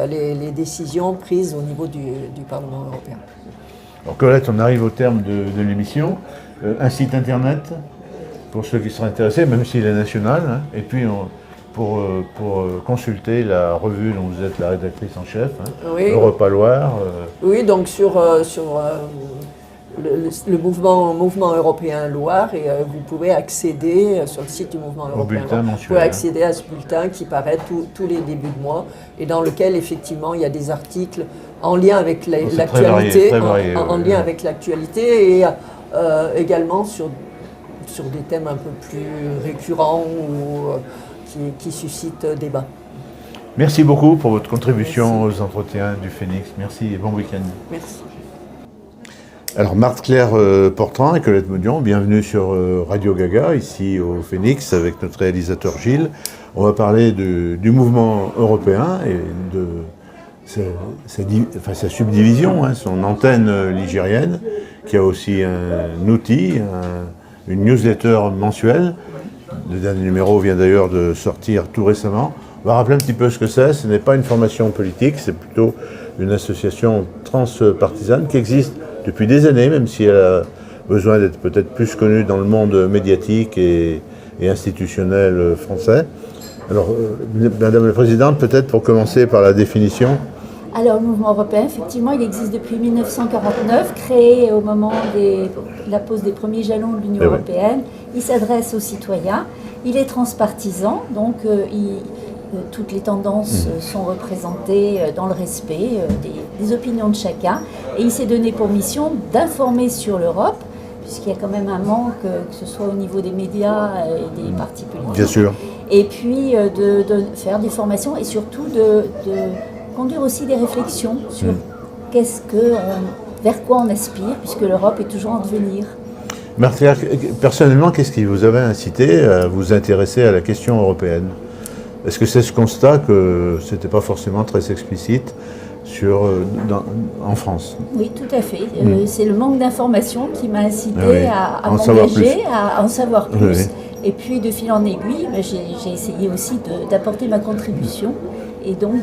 les décisions prises au niveau du Parlement européen. Alors Colette, on arrive au terme de l'émission. Un site internet pour ceux qui seraient intéressés, même s'il est national, et puis pour consulter la revue dont vous êtes la rédactrice en chef, Europa Loire. Oui, donc sur le mouvement européen Loire, et vous pouvez accéder sur le site du mouvement européen Loire. Vous pouvez accéder à ce bulletin qui paraît tous les débuts de mois, et dans lequel effectivement il y a des articles en lien avec l'actualité, en lien avec l'actualité, et également sur des thèmes un peu plus récurrents ou qui suscitent débat. Merci beaucoup pour votre contribution aux entretiens du Phénix. Merci et bon week-end. Merci. Alors Marthe-Claire Portran et Colette Maudion, bienvenue sur Radio Gaga, ici au Phénix, avec notre réalisateur Gilles. On va parler du mouvement européen et de sa subdivision, son antenne ligérienne, qui a aussi un outil, une newsletter mensuelle. Le dernier numéro vient d'ailleurs de sortir tout récemment. On va rappeler un petit peu ce que c'est. Ce n'est pas une formation politique, c'est plutôt une association transpartisane qui existe depuis des années, même si elle a besoin d'être peut-être plus connue dans le monde médiatique et institutionnel français. Alors, Madame la Présidente, peut-être pour commencer par la définition. Alors, le mouvement européen, effectivement, il existe depuis 1949, créé au moment de la pose des premiers jalons de l'Union européenne. Il s'adresse aux citoyens, il est transpartisan, donc toutes les tendances sont représentées dans le respect des opinions de chacun. Et il s'est donné pour mission d'informer sur l'Europe, puisqu'il y a quand même un manque, que ce soit au niveau des médias et des partis politiques. Bien sûr. Et puis de faire des formations et surtout de conduire aussi des réflexions sur vers quoi on aspire, puisque l'Europe est toujours en devenir. Marthe-Claire, personnellement, qu'est-ce qui vous avait incité à vous intéresser à la question européenne? Est-ce que c'est ce constat que ce n'était pas forcément très explicite en France? Oui, tout à fait. C'est le manque d'information qui m'a incité à m'engager, à en savoir plus. Et puis de fil en aiguille, j'ai essayé aussi d'apporter ma contribution et donc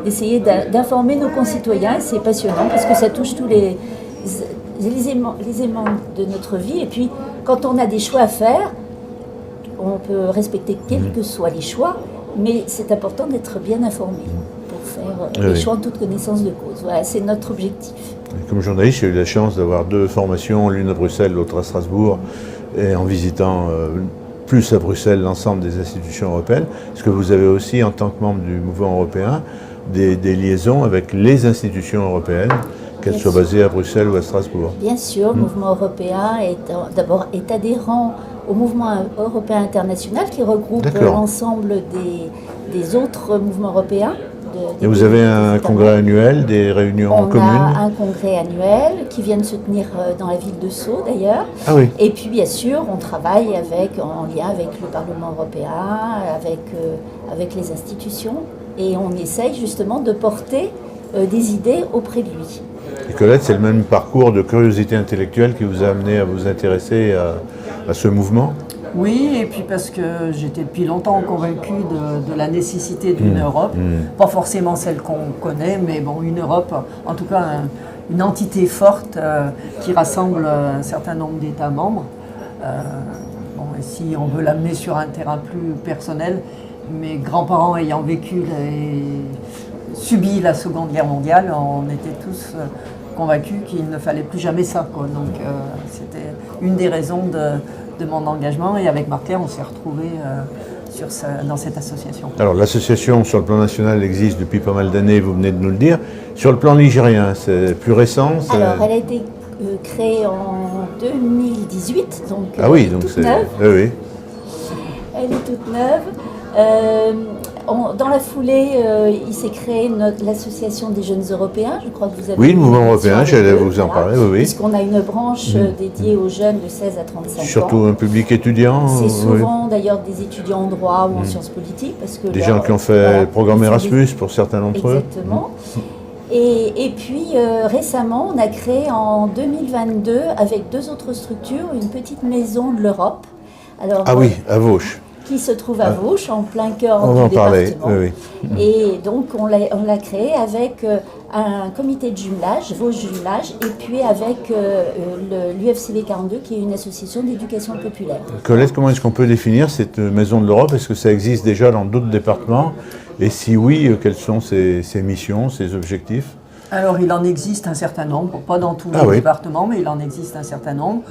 d'essayer d'informer nos concitoyens. C'est passionnant parce que ça touche tous les éléments de notre vie. Et puis quand on a des choix à faire, on peut respecter quels que soient les choix, mais c'est important d'être bien informé pour faire les choix en toute connaissance de cause. Voilà, c'est notre objectif. Comme journaliste, j'ai eu la chance d'avoir 2 formations, l'une à Bruxelles, l'autre à Strasbourg, et en visitant plus à Bruxelles l'ensemble des institutions européennes. Est-ce que vous avez aussi, en tant que membre du mouvement européen, des liaisons avec les institutions européennes, qu'elles soient basées à Bruxelles ou à Strasbourg? Bien sûr, le mouvement européen est adhérent au mouvement européen international qui regroupe l'ensemble des autres mouvements européens. Et vous avez un congrès annuel, des réunions communes? On a un congrès annuel qui vient de se tenir dans la ville de Sceaux d'ailleurs. Ah oui. Et puis bien sûr, on travaille en lien avec le Parlement européen, avec les institutions. Et on essaye justement de porter des idées auprès de lui. Et Colette, c'est le même parcours de curiosité intellectuelle qui vous a amené à vous intéresser à ce mouvement? Oui, et puis parce que j'étais depuis longtemps convaincue de la nécessité d'une Europe, pas forcément celle qu'on connaît, mais bon, une Europe, en tout cas une entité forte qui rassemble un certain nombre d'États membres. Et si on veut l'amener sur un terrain plus personnel, mes grands-parents ayant vécu et subi la Seconde Guerre mondiale, on était tous convaincus qu'il ne fallait plus jamais ça, quoi. Donc c'était une des raisons de mon engagement, et avec Marc-Claire, on s'est retrouvés dans cette association. Alors l'association sur le plan national existe depuis pas mal d'années, vous venez de nous le dire. Sur le plan ligérien, c'est plus récent? Alors elle a été créée en 2018, donc ah oui, elle est donc toute c'est neuve. Oui. Elle est toute neuve. Dans la foulée, il s'est créé l'association des jeunes européens. Je crois que vous avez. Oui, le mouvement européen, j'allais vous en parler, oui. Puisqu'on a une branche dédiée aux jeunes de 16 à 35 ans. Surtout un public étudiant. C'est souvent d'ailleurs des étudiants en droit ou en sciences politiques. Parce que des gens qui ont fait le programme Erasmus pour certains d'entre eux. Exactement. Et puis récemment, on a créé en 2022, avec 2 autres structures, une petite maison de l'Europe. Alors, ah oui, à Vauche. Qui se trouve à Vauche, en plein cœur on du va en département. parler, oui. Et donc on l'a créé avec un comité de jumelage, Vauche Jumelage, et puis avec l'UFCV 42, qui est une association d'éducation populaire. Colette, comment est-ce qu'on peut définir cette maison de l'Europe? Est-ce que ça existe déjà dans d'autres départements? Et si oui, quelles sont ses missions, ses objectifs? Alors il en existe un certain nombre, pas dans tous les départements, mais il en existe un certain nombre.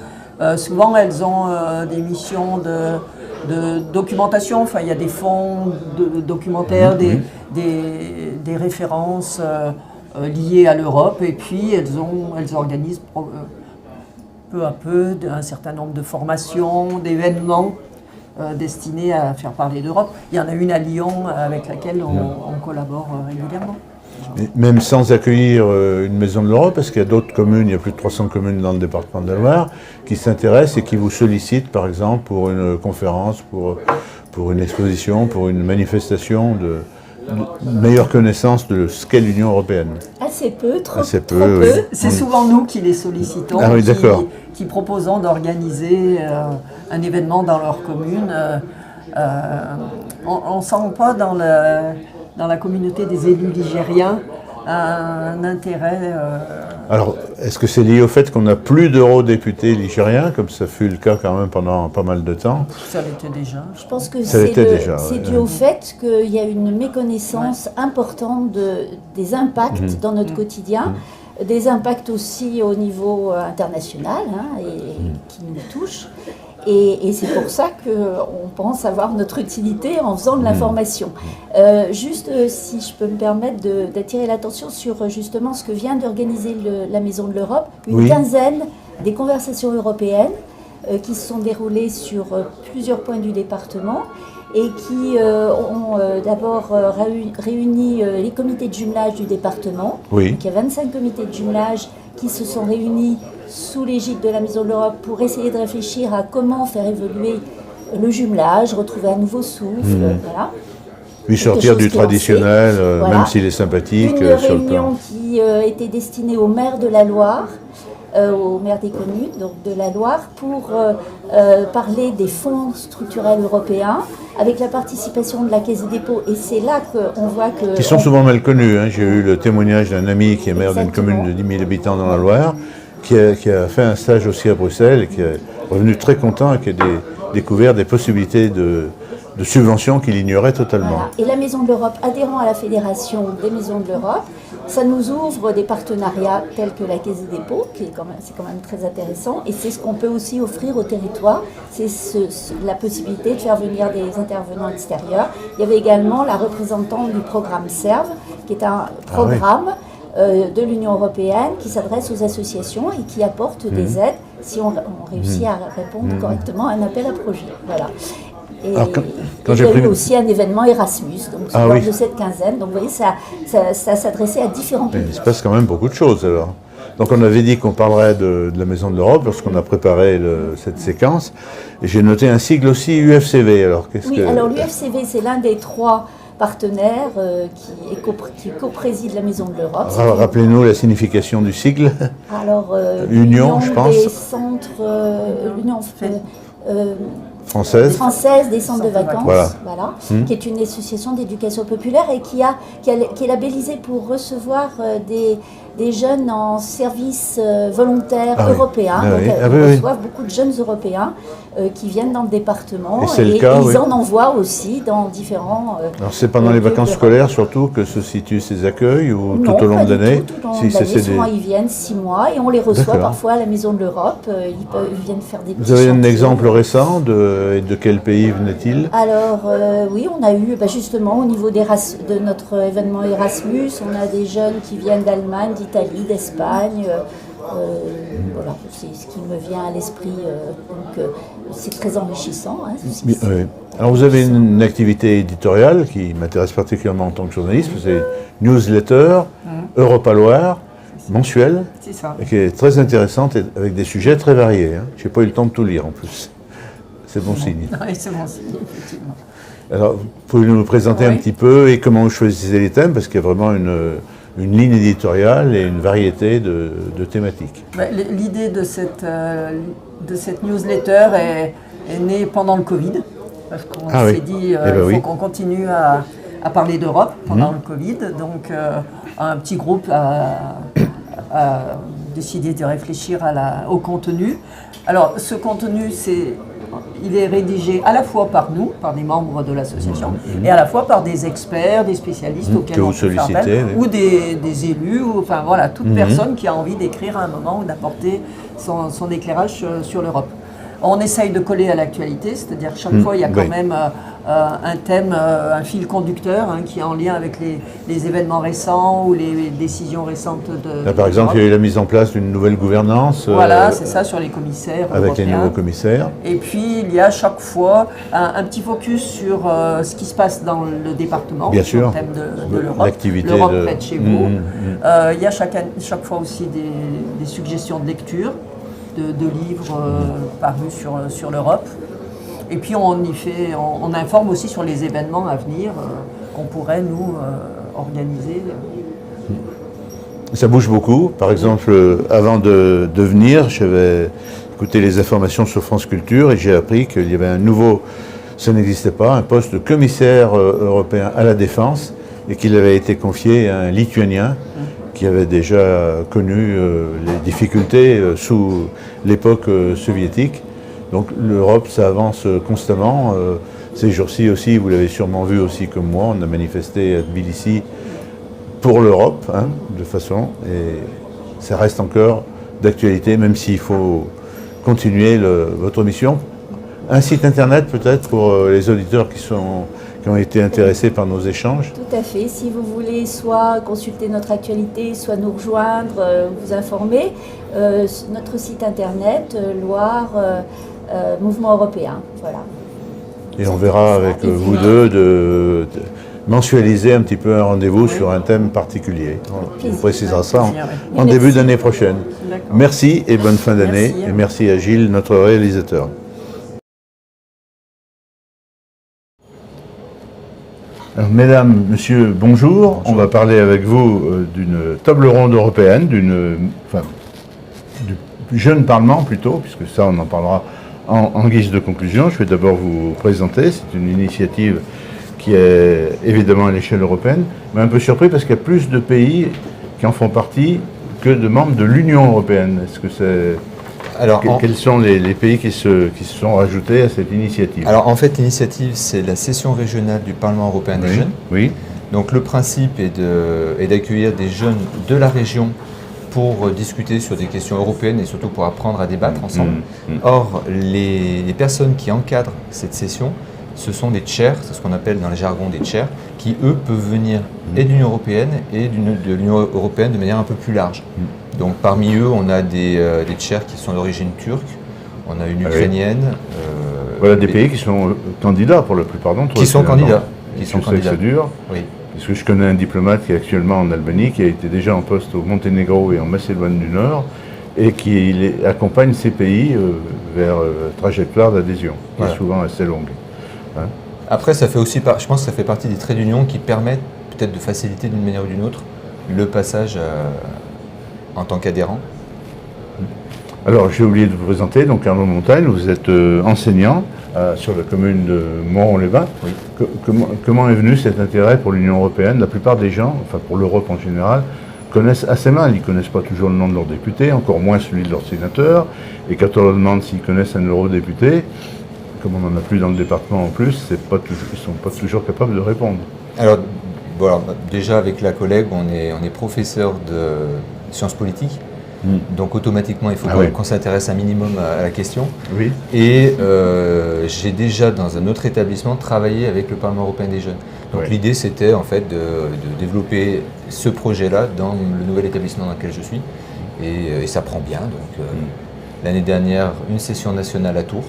Souvent elles ont des missions de documentation, enfin il y a des fonds documentaires, des références liées à l'Europe, et puis elles organisent peu à peu un certain nombre de formations, d'événements destinés à faire parler d'Europe. Il y en a une à Lyon avec laquelle on collabore régulièrement. Même sans accueillir une maison de l'Europe, parce qu'il y a d'autres communes, il y a plus de 300 communes dans le département de la Loire, qui s'intéressent et qui vous sollicitent, par exemple, pour une conférence, pour une exposition, pour une manifestation de meilleure connaissance de ce qu'est l'Union européenne. Assez peu, trop peu. Oui. C'est souvent nous qui les sollicitons, qui proposons d'organiser un événement dans leur commune. On ne sent pas dans la communauté des élus ligériens un intérêt. Alors, est-ce que c'est lié au fait qu'on n'a plus d'eurodéputés ligériens, comme ça fut le cas quand même pendant pas mal de temps? Ça l'était déjà. Je pense que c'est dû au fait qu'il y a une méconnaissance importante des impacts dans notre quotidien, des impacts aussi au niveau international, qui nous touchent. Et c'est pour ça qu'on pense avoir notre utilité en faisant de l'information. Juste, si je peux me permettre d'attirer l'attention sur justement ce que vient d'organiser la Maison de l'Europe, une quinzaine des conversations européennes qui se sont déroulées sur plusieurs points du département et qui ont d'abord réuni les comités de jumelage du département. Oui. Donc, il y a 25 comités de jumelage qui se sont réunis sous l'égide de la Maison de l'Europe pour essayer de réfléchir à comment faire évoluer le jumelage, retrouver un nouveau souffle, voilà. Puis sortir du traditionnel, même s'il est sympathique. Une réunion qui était destinée au maire de la Loire, au maire des communes, donc de la Loire, pour parler des fonds structurels européens avec la participation de la Caisse des dépôts. Et c'est là qu'on voit que... Qui sont souvent mal connus. Hein. J'ai eu le témoignage d'un ami qui est maire d'une Exactement. commune de 10 000 habitants dans la Loire, qui a fait un stage aussi à Bruxelles et qui est revenu très content et qui a découvert des possibilités de subventions qu'il ignorait totalement. Voilà. Et la Maison de l'Europe, adhérant à la Fédération des Maisons de l'Europe, ça nous ouvre des partenariats tels que la Caisse des dépôts, c'est quand même très intéressant, et c'est ce qu'on peut aussi offrir au territoire, c'est la possibilité de faire venir des intervenants extérieurs. Il y avait également la représentante du programme SERVE, qui est un programme de l'Union européenne qui s'adresse aux associations et qui apporte des aides si on réussit à répondre correctement à un appel à projet. Voilà. Et Alors, quand il y a eu aussi un événement Erasmus, donc lors de cette quinzaine. Donc vous voyez, ça s'adressait à différents publics. Il se passe quand même beaucoup de choses alors. Donc on avait dit qu'on parlerait de la Maison de l'Europe lorsqu'on a préparé cette séquence. Et j'ai noté un sigle aussi UFCV. Alors alors l'UFCV, c'est l'un des 3 partenaires qui co-préside la Maison de l'Europe. Rappelez-nous la signification du sigle. Alors, Union, je pense. Des centres, l'Union française des centres de vacances, voilà. Qui est une association d'éducation populaire et qui est labellisée pour recevoir des jeunes en service volontaire européen. Ils reçoivent beaucoup de jeunes européens qui viennent dans le département et ils en envoient aussi dans différents... Alors c'est pendant les vacances scolaires surtout que se situent ces accueils ou tout au long de l'année? Souvent ils viennent 6 mois et on les reçoit parfois à la Maison de l'Europe. Ils viennent faire des petits Vous avez un chantiers. exemple récent de quel pays venait-il? Alors oui, on a eu justement au niveau de notre événement Erasmus, on a des jeunes qui viennent d'Allemagne, d'Italie, d'Espagne. Voilà, c'est ce qui me vient à l'esprit. Donc c'est très enrichissant. Hein, oui. Alors vous avez une activité éditoriale qui m'intéresse particulièrement en tant que journaliste, c'est une newsletter Europa Loire, mensuelle, et qui est très intéressante et avec des sujets très variés. Hein. Je n'ai pas eu le temps de tout lire en plus. C'est bon signe. Oui, c'est bon signe, effectivement. Alors, pouvez-vous nous présenter un petit peu et comment vous choisissez les thèmes? Parce qu'il y a vraiment une ligne éditoriale et une variété de thématiques. L'idée de cette newsletter est née pendant le Covid, parce qu'on s'est dit qu'il faut qu'on continue à parler d'Europe pendant le Covid. Donc, un petit groupe a décidé de réfléchir au contenu. Alors, ce contenu, il est rédigé à la fois par nous, par des membres de l'association, et à la fois par des experts, des spécialistes auxquels on peut faire appel, ou des élus, ou enfin voilà, toute personne qui a envie d'écrire à un moment ou d'apporter son éclairage sur l'Europe. On essaye de coller à l'actualité, c'est-à-dire que chaque fois il y a quand même un thème, un fil conducteur qui est en lien avec les événements récents ou les décisions récentes de... Là, par exemple, il y a eu la mise en place d'une nouvelle gouvernance. Voilà, c'est ça, sur les commissaires avec européens. les nouveaux commissaires. Et puis, il y a chaque fois un petit focus sur ce qui se passe dans le département, bien sûr, le thème de l'Europe, l'activité l'Europe près de chez vous. Il y a chaque fois aussi des suggestions de lecture, de livres parus sur l'Europe. Et puis on informe aussi sur les événements à venir qu'on pourrait nous organiser. Ça bouge beaucoup. Par exemple, avant de venir, j'avais écouté les informations sur France Culture et j'ai appris qu'il y avait un nouveau, ça n'existait pas, un poste de commissaire européen à la défense et qu'il avait été confié à un Lituanien qui avait déjà connu les difficultés sous l'époque soviétique. Donc l'Europe, ça avance constamment. Ces jours-ci aussi, vous l'avez sûrement vu aussi comme moi, on a manifesté à Tbilissi pour l'Europe, de façon, et ça reste encore d'actualité, même s'il faut continuer votre mission. Un site internet peut-être pour les auditeurs qui ont été intéressés par nos échanges? Tout à fait. Si vous voulez soit consulter notre actualité, soit nous rejoindre, vous informer, notre site internet, Loire Mouvement Européen. Voilà. Et on verra avec vous deux de mensualiser un petit peu un rendez-vous sur un thème particulier. On précisera ça en début d'année prochaine. Merci et bonne fin d'année. Et merci à Gilles, notre réalisateur. Alors, mesdames, messieurs, bonjour. On va parler avec vous d'une table ronde européenne, du jeune Parlement plutôt, puisque ça on en parlera en guise de conclusion. Je vais d'abord vous présenter. C'est une initiative qui est évidemment à l'échelle européenne, mais un peu surpris parce qu'il y a plus de pays qui en font partie que de membres de l'Union européenne. Est-ce que c'est... Alors, quels sont les pays qui se sont rajoutés à cette initiative? Alors en fait, l'initiative, c'est la session régionale du Parlement européen des jeunes. Oui. Donc le principe est d'accueillir des jeunes de la région pour discuter sur des questions européennes et surtout pour apprendre à débattre ensemble. Or, les personnes qui encadrent cette session, ce sont des chairs, c'est ce qu'on appelle dans le jargon des chairs, qui eux peuvent venir et de l'Union européenne et de l'Union européenne de manière un peu plus large. Donc parmi eux, on a des chairs qui sont d'origine turque, on a une ukrainienne. Voilà des pays qui sont candidats pour la plupart d'entre eux. Qui sont candidats. C'est dur. Oui. Parce que je connais un diplomate qui est actuellement en Albanie, qui a été déjà en poste au Monténégro et en Macédoine du Nord, et qui accompagne ces pays vers trajectoire d'adhésion, qui est souvent assez longue. Hein? Après, ça fait aussi, je pense que ça fait partie des traits d'union qui permettent peut-être de faciliter d'une manière ou d'une autre le passage en tant qu'adhérent. Alors, j'ai oublié de vous présenter, donc Arnaud Montagne, vous êtes enseignant sur la commune de Moron-les-Bains. Oui. Comment est venu cet intérêt pour l'Union européenne? La plupart des gens, enfin pour l'Europe en général, connaissent assez mal. Ils ne connaissent pas toujours le nom de leur député, encore moins celui de leur sénateur. Et quand on leur demande s'ils connaissent un eurodéputé, comme on n'en a plus dans le département en plus, ils ne sont pas toujours capables de répondre. Alors, voilà, déjà avec la collègue, on est professeur de sciences politiques. Donc automatiquement, il faut qu'on s'intéresse un minimum à la question. Oui. Et j'ai déjà dans un autre établissement travaillé avec le Parlement européen des jeunes. Donc l'idée c'était en fait de développer ce projet-là dans le nouvel établissement dans lequel je suis. Et ça prend bien. Donc l'année dernière, une session nationale à Tours.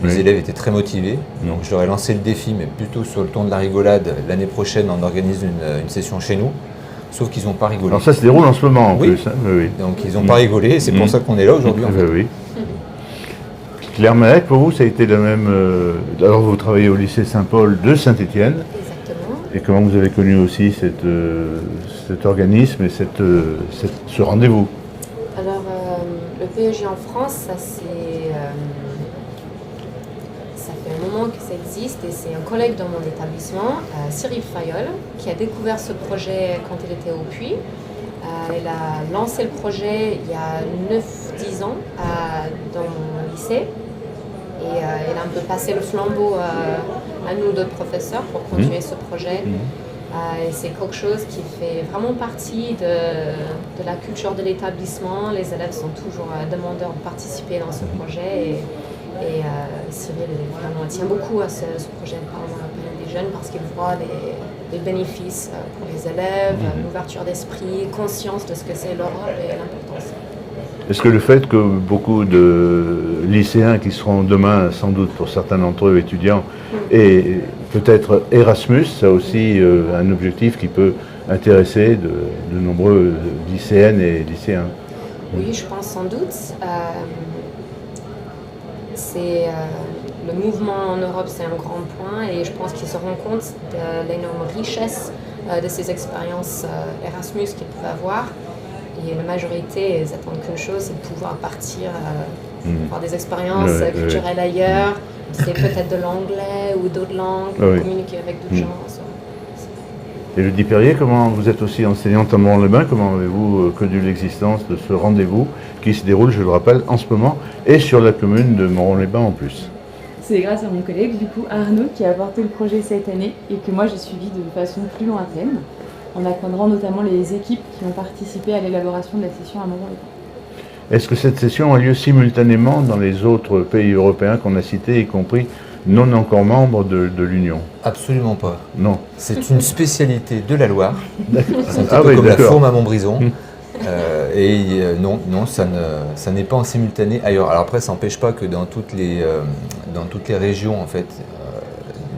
Les élèves étaient très motivés. Donc je leur ai lancé le défi, mais plutôt sur le ton de la rigolade. L'année prochaine, on organise une session chez nous. Sauf qu'ils n'ont pas rigolé. Alors ça se déroule en ce moment en plus. Hein, oui. Donc ils n'ont pas rigolé et c'est pour ça qu'on est là aujourd'hui. En fait. Oui. Claire Malek, pour vous, ça a été la même... alors vous travaillez au lycée Saint-Paul de Saint-Étienne. Exactement. Et comment vous avez connu aussi cet organisme et ce rendez-vous? Alors le PEJ en France, ça fait un moment que ça existe et c'est un collègue dans mon établissement, Cyril Fayol, qui a découvert ce projet quand il était au Puy. Elle a lancé le projet il y a 9-10 ans dans mon lycée et elle a un peu passé le flambeau à nous d'autres professeurs pour continuer ce projet. Et c'est quelque chose qui fait vraiment partie de la culture de l'établissement. Les élèves sont toujours demandeurs de participer dans ce projet et Cyril vraiment tient beaucoup à ce projet de Parlement européen des jeunes parce qu'il voit les bénéfices pour les élèves, l'ouverture d'esprit, conscience de ce que c'est l'Europe et l'importance. Est-ce que le fait que beaucoup de lycéens qui seront demain, sans doute pour certains d'entre eux étudiants, et peut-être Erasmus, ça aussi un objectif qui peut intéresser de nombreux lycéennes et lycéens? Oui, je pense sans doute. Le mouvement en Europe, c'est un grand point et je pense qu'ils se rendent compte de l'énorme richesse de ces expériences Erasmus qu'ils peuvent avoir. Et la majorité, ils attendent qu'une chose, c'est de pouvoir partir faire des expériences culturelles ailleurs, c'est peut-être de l'anglais ou d'autres langues, communiquer avec d'autres gens. Et Elodie Perrier, comment vous êtes aussi enseignante à Moron-les-Bains, comment avez-vous connu l'existence de ce rendez-vous qui se déroule, je le rappelle, en ce moment, et sur la commune de Moron-les-Bains en plus? C'est grâce à mon collègue, du coup, Arnaud, qui a porté le projet cette année et que moi j'ai suivi de façon plus lointaine, en apprendant notamment les équipes qui ont participé à l'élaboration de la session à Moron-les-Bains. Est-ce que cette session a lieu simultanément dans les autres pays européens qu'on a cités, y compris non encore membres de l'Union? Absolument pas. Non. C'est une spécialité de la Loire. C'est un peu comme la fourme à Montbrison. Non, ça n'est pas en simultané ailleurs. Alors après, ça n'empêche pas que dans toutes les régions, en fait,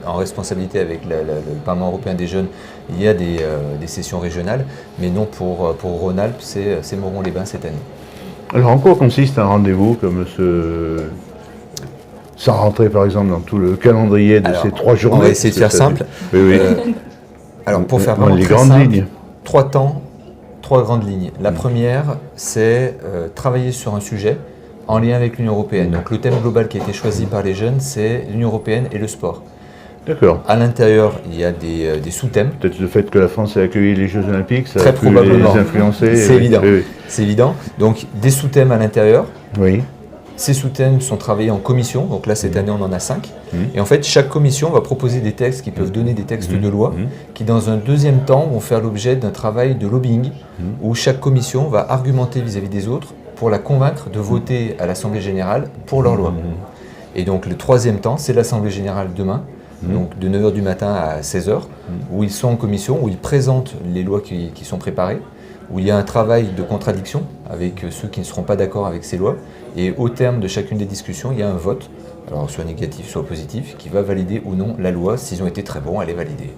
en responsabilité avec le Parlement européen des jeunes, il y a des sessions régionales, mais non pour Rhône-Alpes, c'est Moron-les-Bains cette année. Alors en quoi consiste un rendez-vous comme sans rentrer par exemple dans tout le calendrier de ces 3 journées? On va essayer de faire simple. Oui. Alors pour faire vraiment les très grandes simple, lignes. 3 3 grandes lignes. La première, c'est travailler sur un sujet en lien avec l'Union européenne. Donc le thème global qui a été choisi par les jeunes, c'est l'Union européenne et le sport. D'accord. À l'intérieur, il y a des sous-thèmes. Peut-être le fait que la France ait accueilli les Jeux Olympiques, ça Très a pu probablement. les influencer. C'est évident. Oui. C'est évident. Donc des sous-thèmes à l'intérieur. Oui. Ces sous-thèmes sont travaillés en commission. Donc là, cette année, on en a 5. Mmh. Et en fait, chaque commission va proposer des textes qui peuvent donner des textes de loi, qui dans un deuxième temps vont faire l'objet d'un travail de lobbying, où chaque commission va argumenter vis-à-vis des autres pour la convaincre de voter à l'Assemblée générale pour leur loi. Et donc le troisième temps, c'est l'Assemblée générale demain, donc de 9h du matin à 16h, où ils sont en commission, où ils présentent les lois qui sont préparées, où il y a un travail de contradiction avec ceux qui ne seront pas d'accord avec ces lois. Et au terme de chacune des discussions, il y a un vote, alors soit négatif, soit positif, qui va valider ou non la loi. S'ils ont été très bons, elle est validée.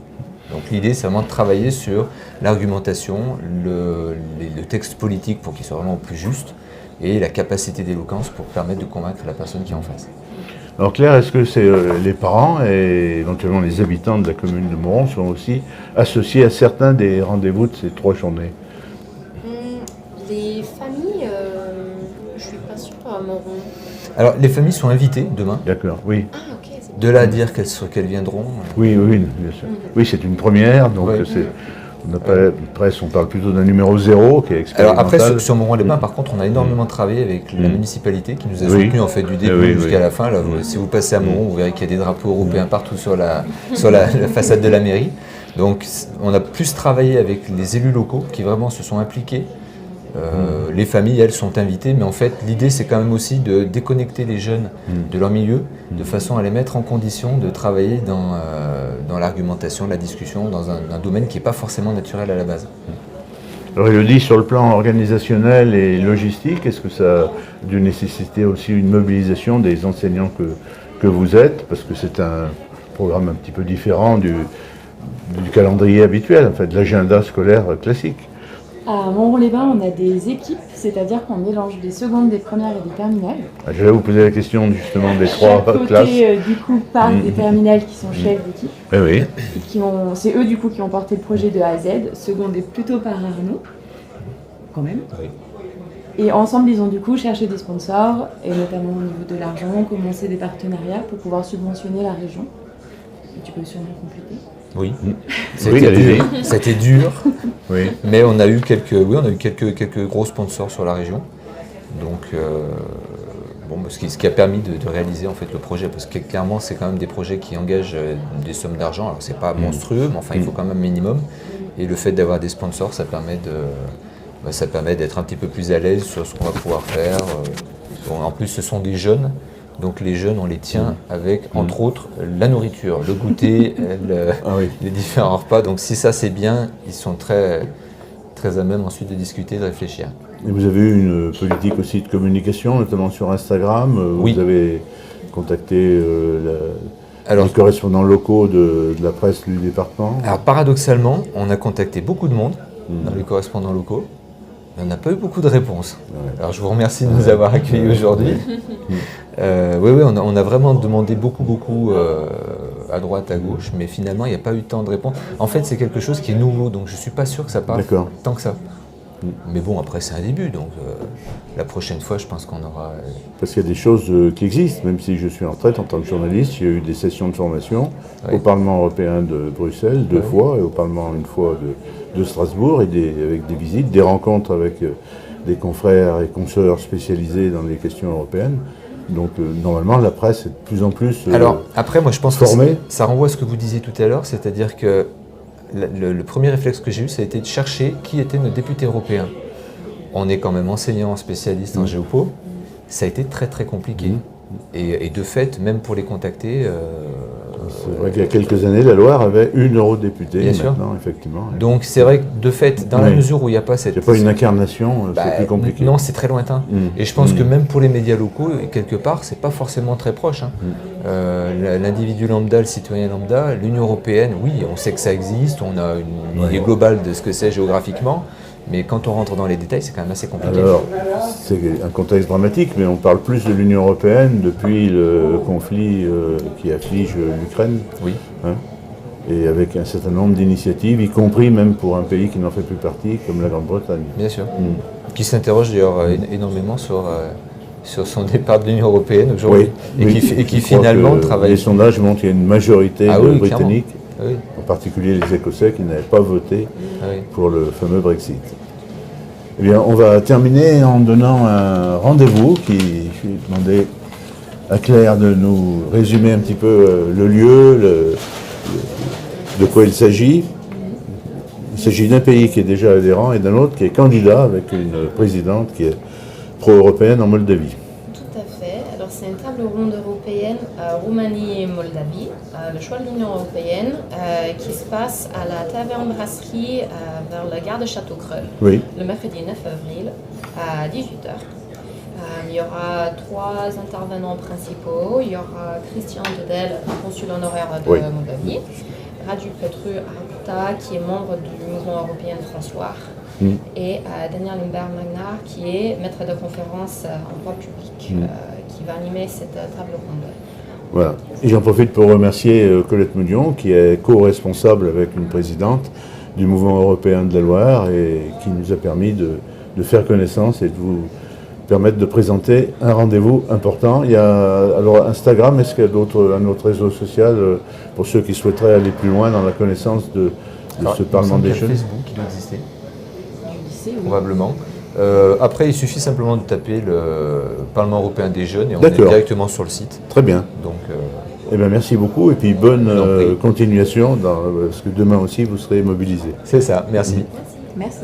Donc l'idée, c'est vraiment de travailler sur l'argumentation, le texte politique pour qu'il soit vraiment plus juste, et la capacité d'éloquence pour permettre de convaincre la personne qui est en face. Alors Claire, est-ce que c'est les parents et éventuellement les habitants de la commune de Moron sont aussi associés à certains des rendez-vous de ces 3 journées? Les familles, je suis pas sûre à Moron. Alors les familles sont invitées demain. D'accord, oui. Ah ok, c'est De là à dire qu'elles viendront. Oui, bien sûr. Oui, c'est une première, donc on n'a pas presse, on parle plutôt d'un numéro 0 qui est expérimental. Alors après, sur Moron-les-Bains, par contre, on a énormément travaillé avec la municipalité qui nous a soutenus en fait du début jusqu'à la fin. Là, si vous passez à Moron, vous verrez qu'il y a des drapeaux européens partout sur la façade de la mairie. Donc on a plus travaillé avec les élus locaux qui vraiment se sont impliqués. Les familles, elles, sont invitées, mais en fait, l'idée, c'est quand même aussi de déconnecter les jeunes de leur milieu, de façon à les mettre en condition de travailler dans l'argumentation, la discussion, dans un domaine qui n'est pas forcément naturel à la base. Alors Élodie, sur le plan organisationnel et logistique, est-ce que ça a dû nécessiter aussi une mobilisation des enseignants que vous êtes? Parce que c'est un programme un petit peu différent du calendrier habituel, en fait, de l'agenda scolaire classique. À Moron-les-Bains, on a des équipes, c'est-à-dire qu'on mélange des secondes, des premières et des terminales. Je vais vous poser la question justement des 3 classes. Du coup, par des terminales qui sont chefs d'équipe. Oui. Et c'est eux du coup qui ont porté le projet de A à Z, secondé plutôt par Arnaud, quand même. Oui. Et ensemble, ils ont du coup cherché des sponsors, et notamment au niveau de l'argent, commencé des partenariats pour pouvoir subventionner la région. Et tu peux sûrement compléter. Oui, allez-y. C'était dur, Oui. mais on a eu quelques gros sponsors sur la région. Donc, ce qui a permis de réaliser en fait le projet, parce que clairement, c'est quand même des projets qui engagent des sommes d'argent. Alors, c'est pas monstrueux, mais enfin, il faut quand même un minimum. Et le fait d'avoir des sponsors, ça permet d'être un petit peu plus à l'aise sur ce qu'on va pouvoir faire. En plus, ce sont des jeunes. Donc les jeunes, on les tient avec, entre autres, la nourriture, le goûter, les différents repas. Donc si ça c'est bien, ils sont très, très à même ensuite de discuter, de réfléchir. Et vous avez eu une politique aussi de communication, notamment sur Instagram. Vous avez contacté les correspondants locaux de la presse du département. Alors paradoxalement, on a contacté beaucoup de monde dans les correspondants locaux. On n'a pas eu beaucoup de réponses. Alors je vous remercie de nous avoir accueillis aujourd'hui. On a vraiment demandé beaucoup à droite, à gauche, mais finalement il n'y a pas eu tant de réponses. En fait, c'est quelque chose qui est nouveau, donc je ne suis pas sûr que ça parte tant que ça. Mais bon, après c'est un début, donc la prochaine fois, je pense qu'on aura... Parce qu'il y a des choses qui existent, même si je suis en retraite en tant que journaliste, il y a eu des sessions de formation au Parlement européen de Bruxelles 2 fois, et au Parlement 1 fois de Strasbourg, et avec des visites, des rencontres avec des confrères et consoeurs spécialisés dans les questions européennes. Donc normalement, la presse est de plus en plus Alors après, moi je pense formée. Que ça renvoie à ce que vous disiez tout à l'heure, c'est-à-dire que le premier réflexe que j'ai eu, ça a été de chercher qui étaient nos députés européens. On est quand même enseignants, spécialistes en géopo. Ça a été très très compliqué. Et de fait, même pour les contacter... c'est vrai qu'il y a quelques années, la Loire avait une eurodéputée. Bien sûr. Effectivement. Donc c'est vrai que de fait, dans la mesure où il n'y a pas cette... Il n'y a pas une incarnation, c'est plus compliqué. Non, c'est très lointain. Et je pense que même pour les médias locaux, quelque part, c'est pas forcément très proche. L'individu lambda, le citoyen lambda, l'Union européenne, oui, on sait que ça existe, on a une idée globale de ce que c'est géographiquement. Mais quand on rentre dans les détails, c'est quand même assez compliqué. Alors, c'est un contexte dramatique, mais on parle plus de l'Union européenne depuis le conflit qui afflige l'Ukraine. Oui. et avec un certain nombre d'initiatives, y compris même pour un pays qui n'en fait plus partie, comme la Grande-Bretagne. Bien sûr. Qui s'interroge d'ailleurs énormément sur son départ de l'Union européenne aujourd'hui, et qui finalement travaille. Les sondages montrent qu'il y a une majorité de Britanniques, en particulier les Écossais, qui n'avaient pas voté pour le fameux Brexit. Eh bien, on va terminer en donnant un rendez-vous je vais demander à Claire de nous résumer un petit peu le lieu, de quoi il s'agit. Il s'agit d'un pays qui est déjà adhérent et d'un autre qui est candidat avec une présidente qui est pro-européenne en Moldavie. Tout à fait. Alors c'est une table ronde européenne, Roumanie et Moldavie, le choix de l'Union européenne, qui se passe à la Taverne Brasserie vers la gare de Château-Creux, le mercredi 9 avril à 18h. Il y aura 3 intervenants principaux. Il y aura Christian Dedel, consul honoraire de Moldavie, Radu Petru Arta, qui est membre du mouvement européen François, et Daniel Limberg-Magnar, qui est maître de conférence en droit public, qui va animer cette table ronde. Voilà. Et j'en profite pour remercier Colette Moudion, qui est co-responsable avec une présidente du mouvement européen de la Loire et qui nous a permis de faire connaissance et de vous permettre de présenter un rendez-vous important. Il y a alors Instagram, est-ce qu'il y a un autre réseau social pour ceux qui souhaiteraient aller plus loin dans la connaissance de ce Parlement des jeunes? Facebook qui doit exister, probablement. Après, il suffit simplement de taper le Parlement européen des jeunes et on est directement sur le site. Très bien. Donc, eh bien, merci beaucoup et puis bonne continuation parce que demain aussi vous serez mobilisés. C'est ça, merci. Merci.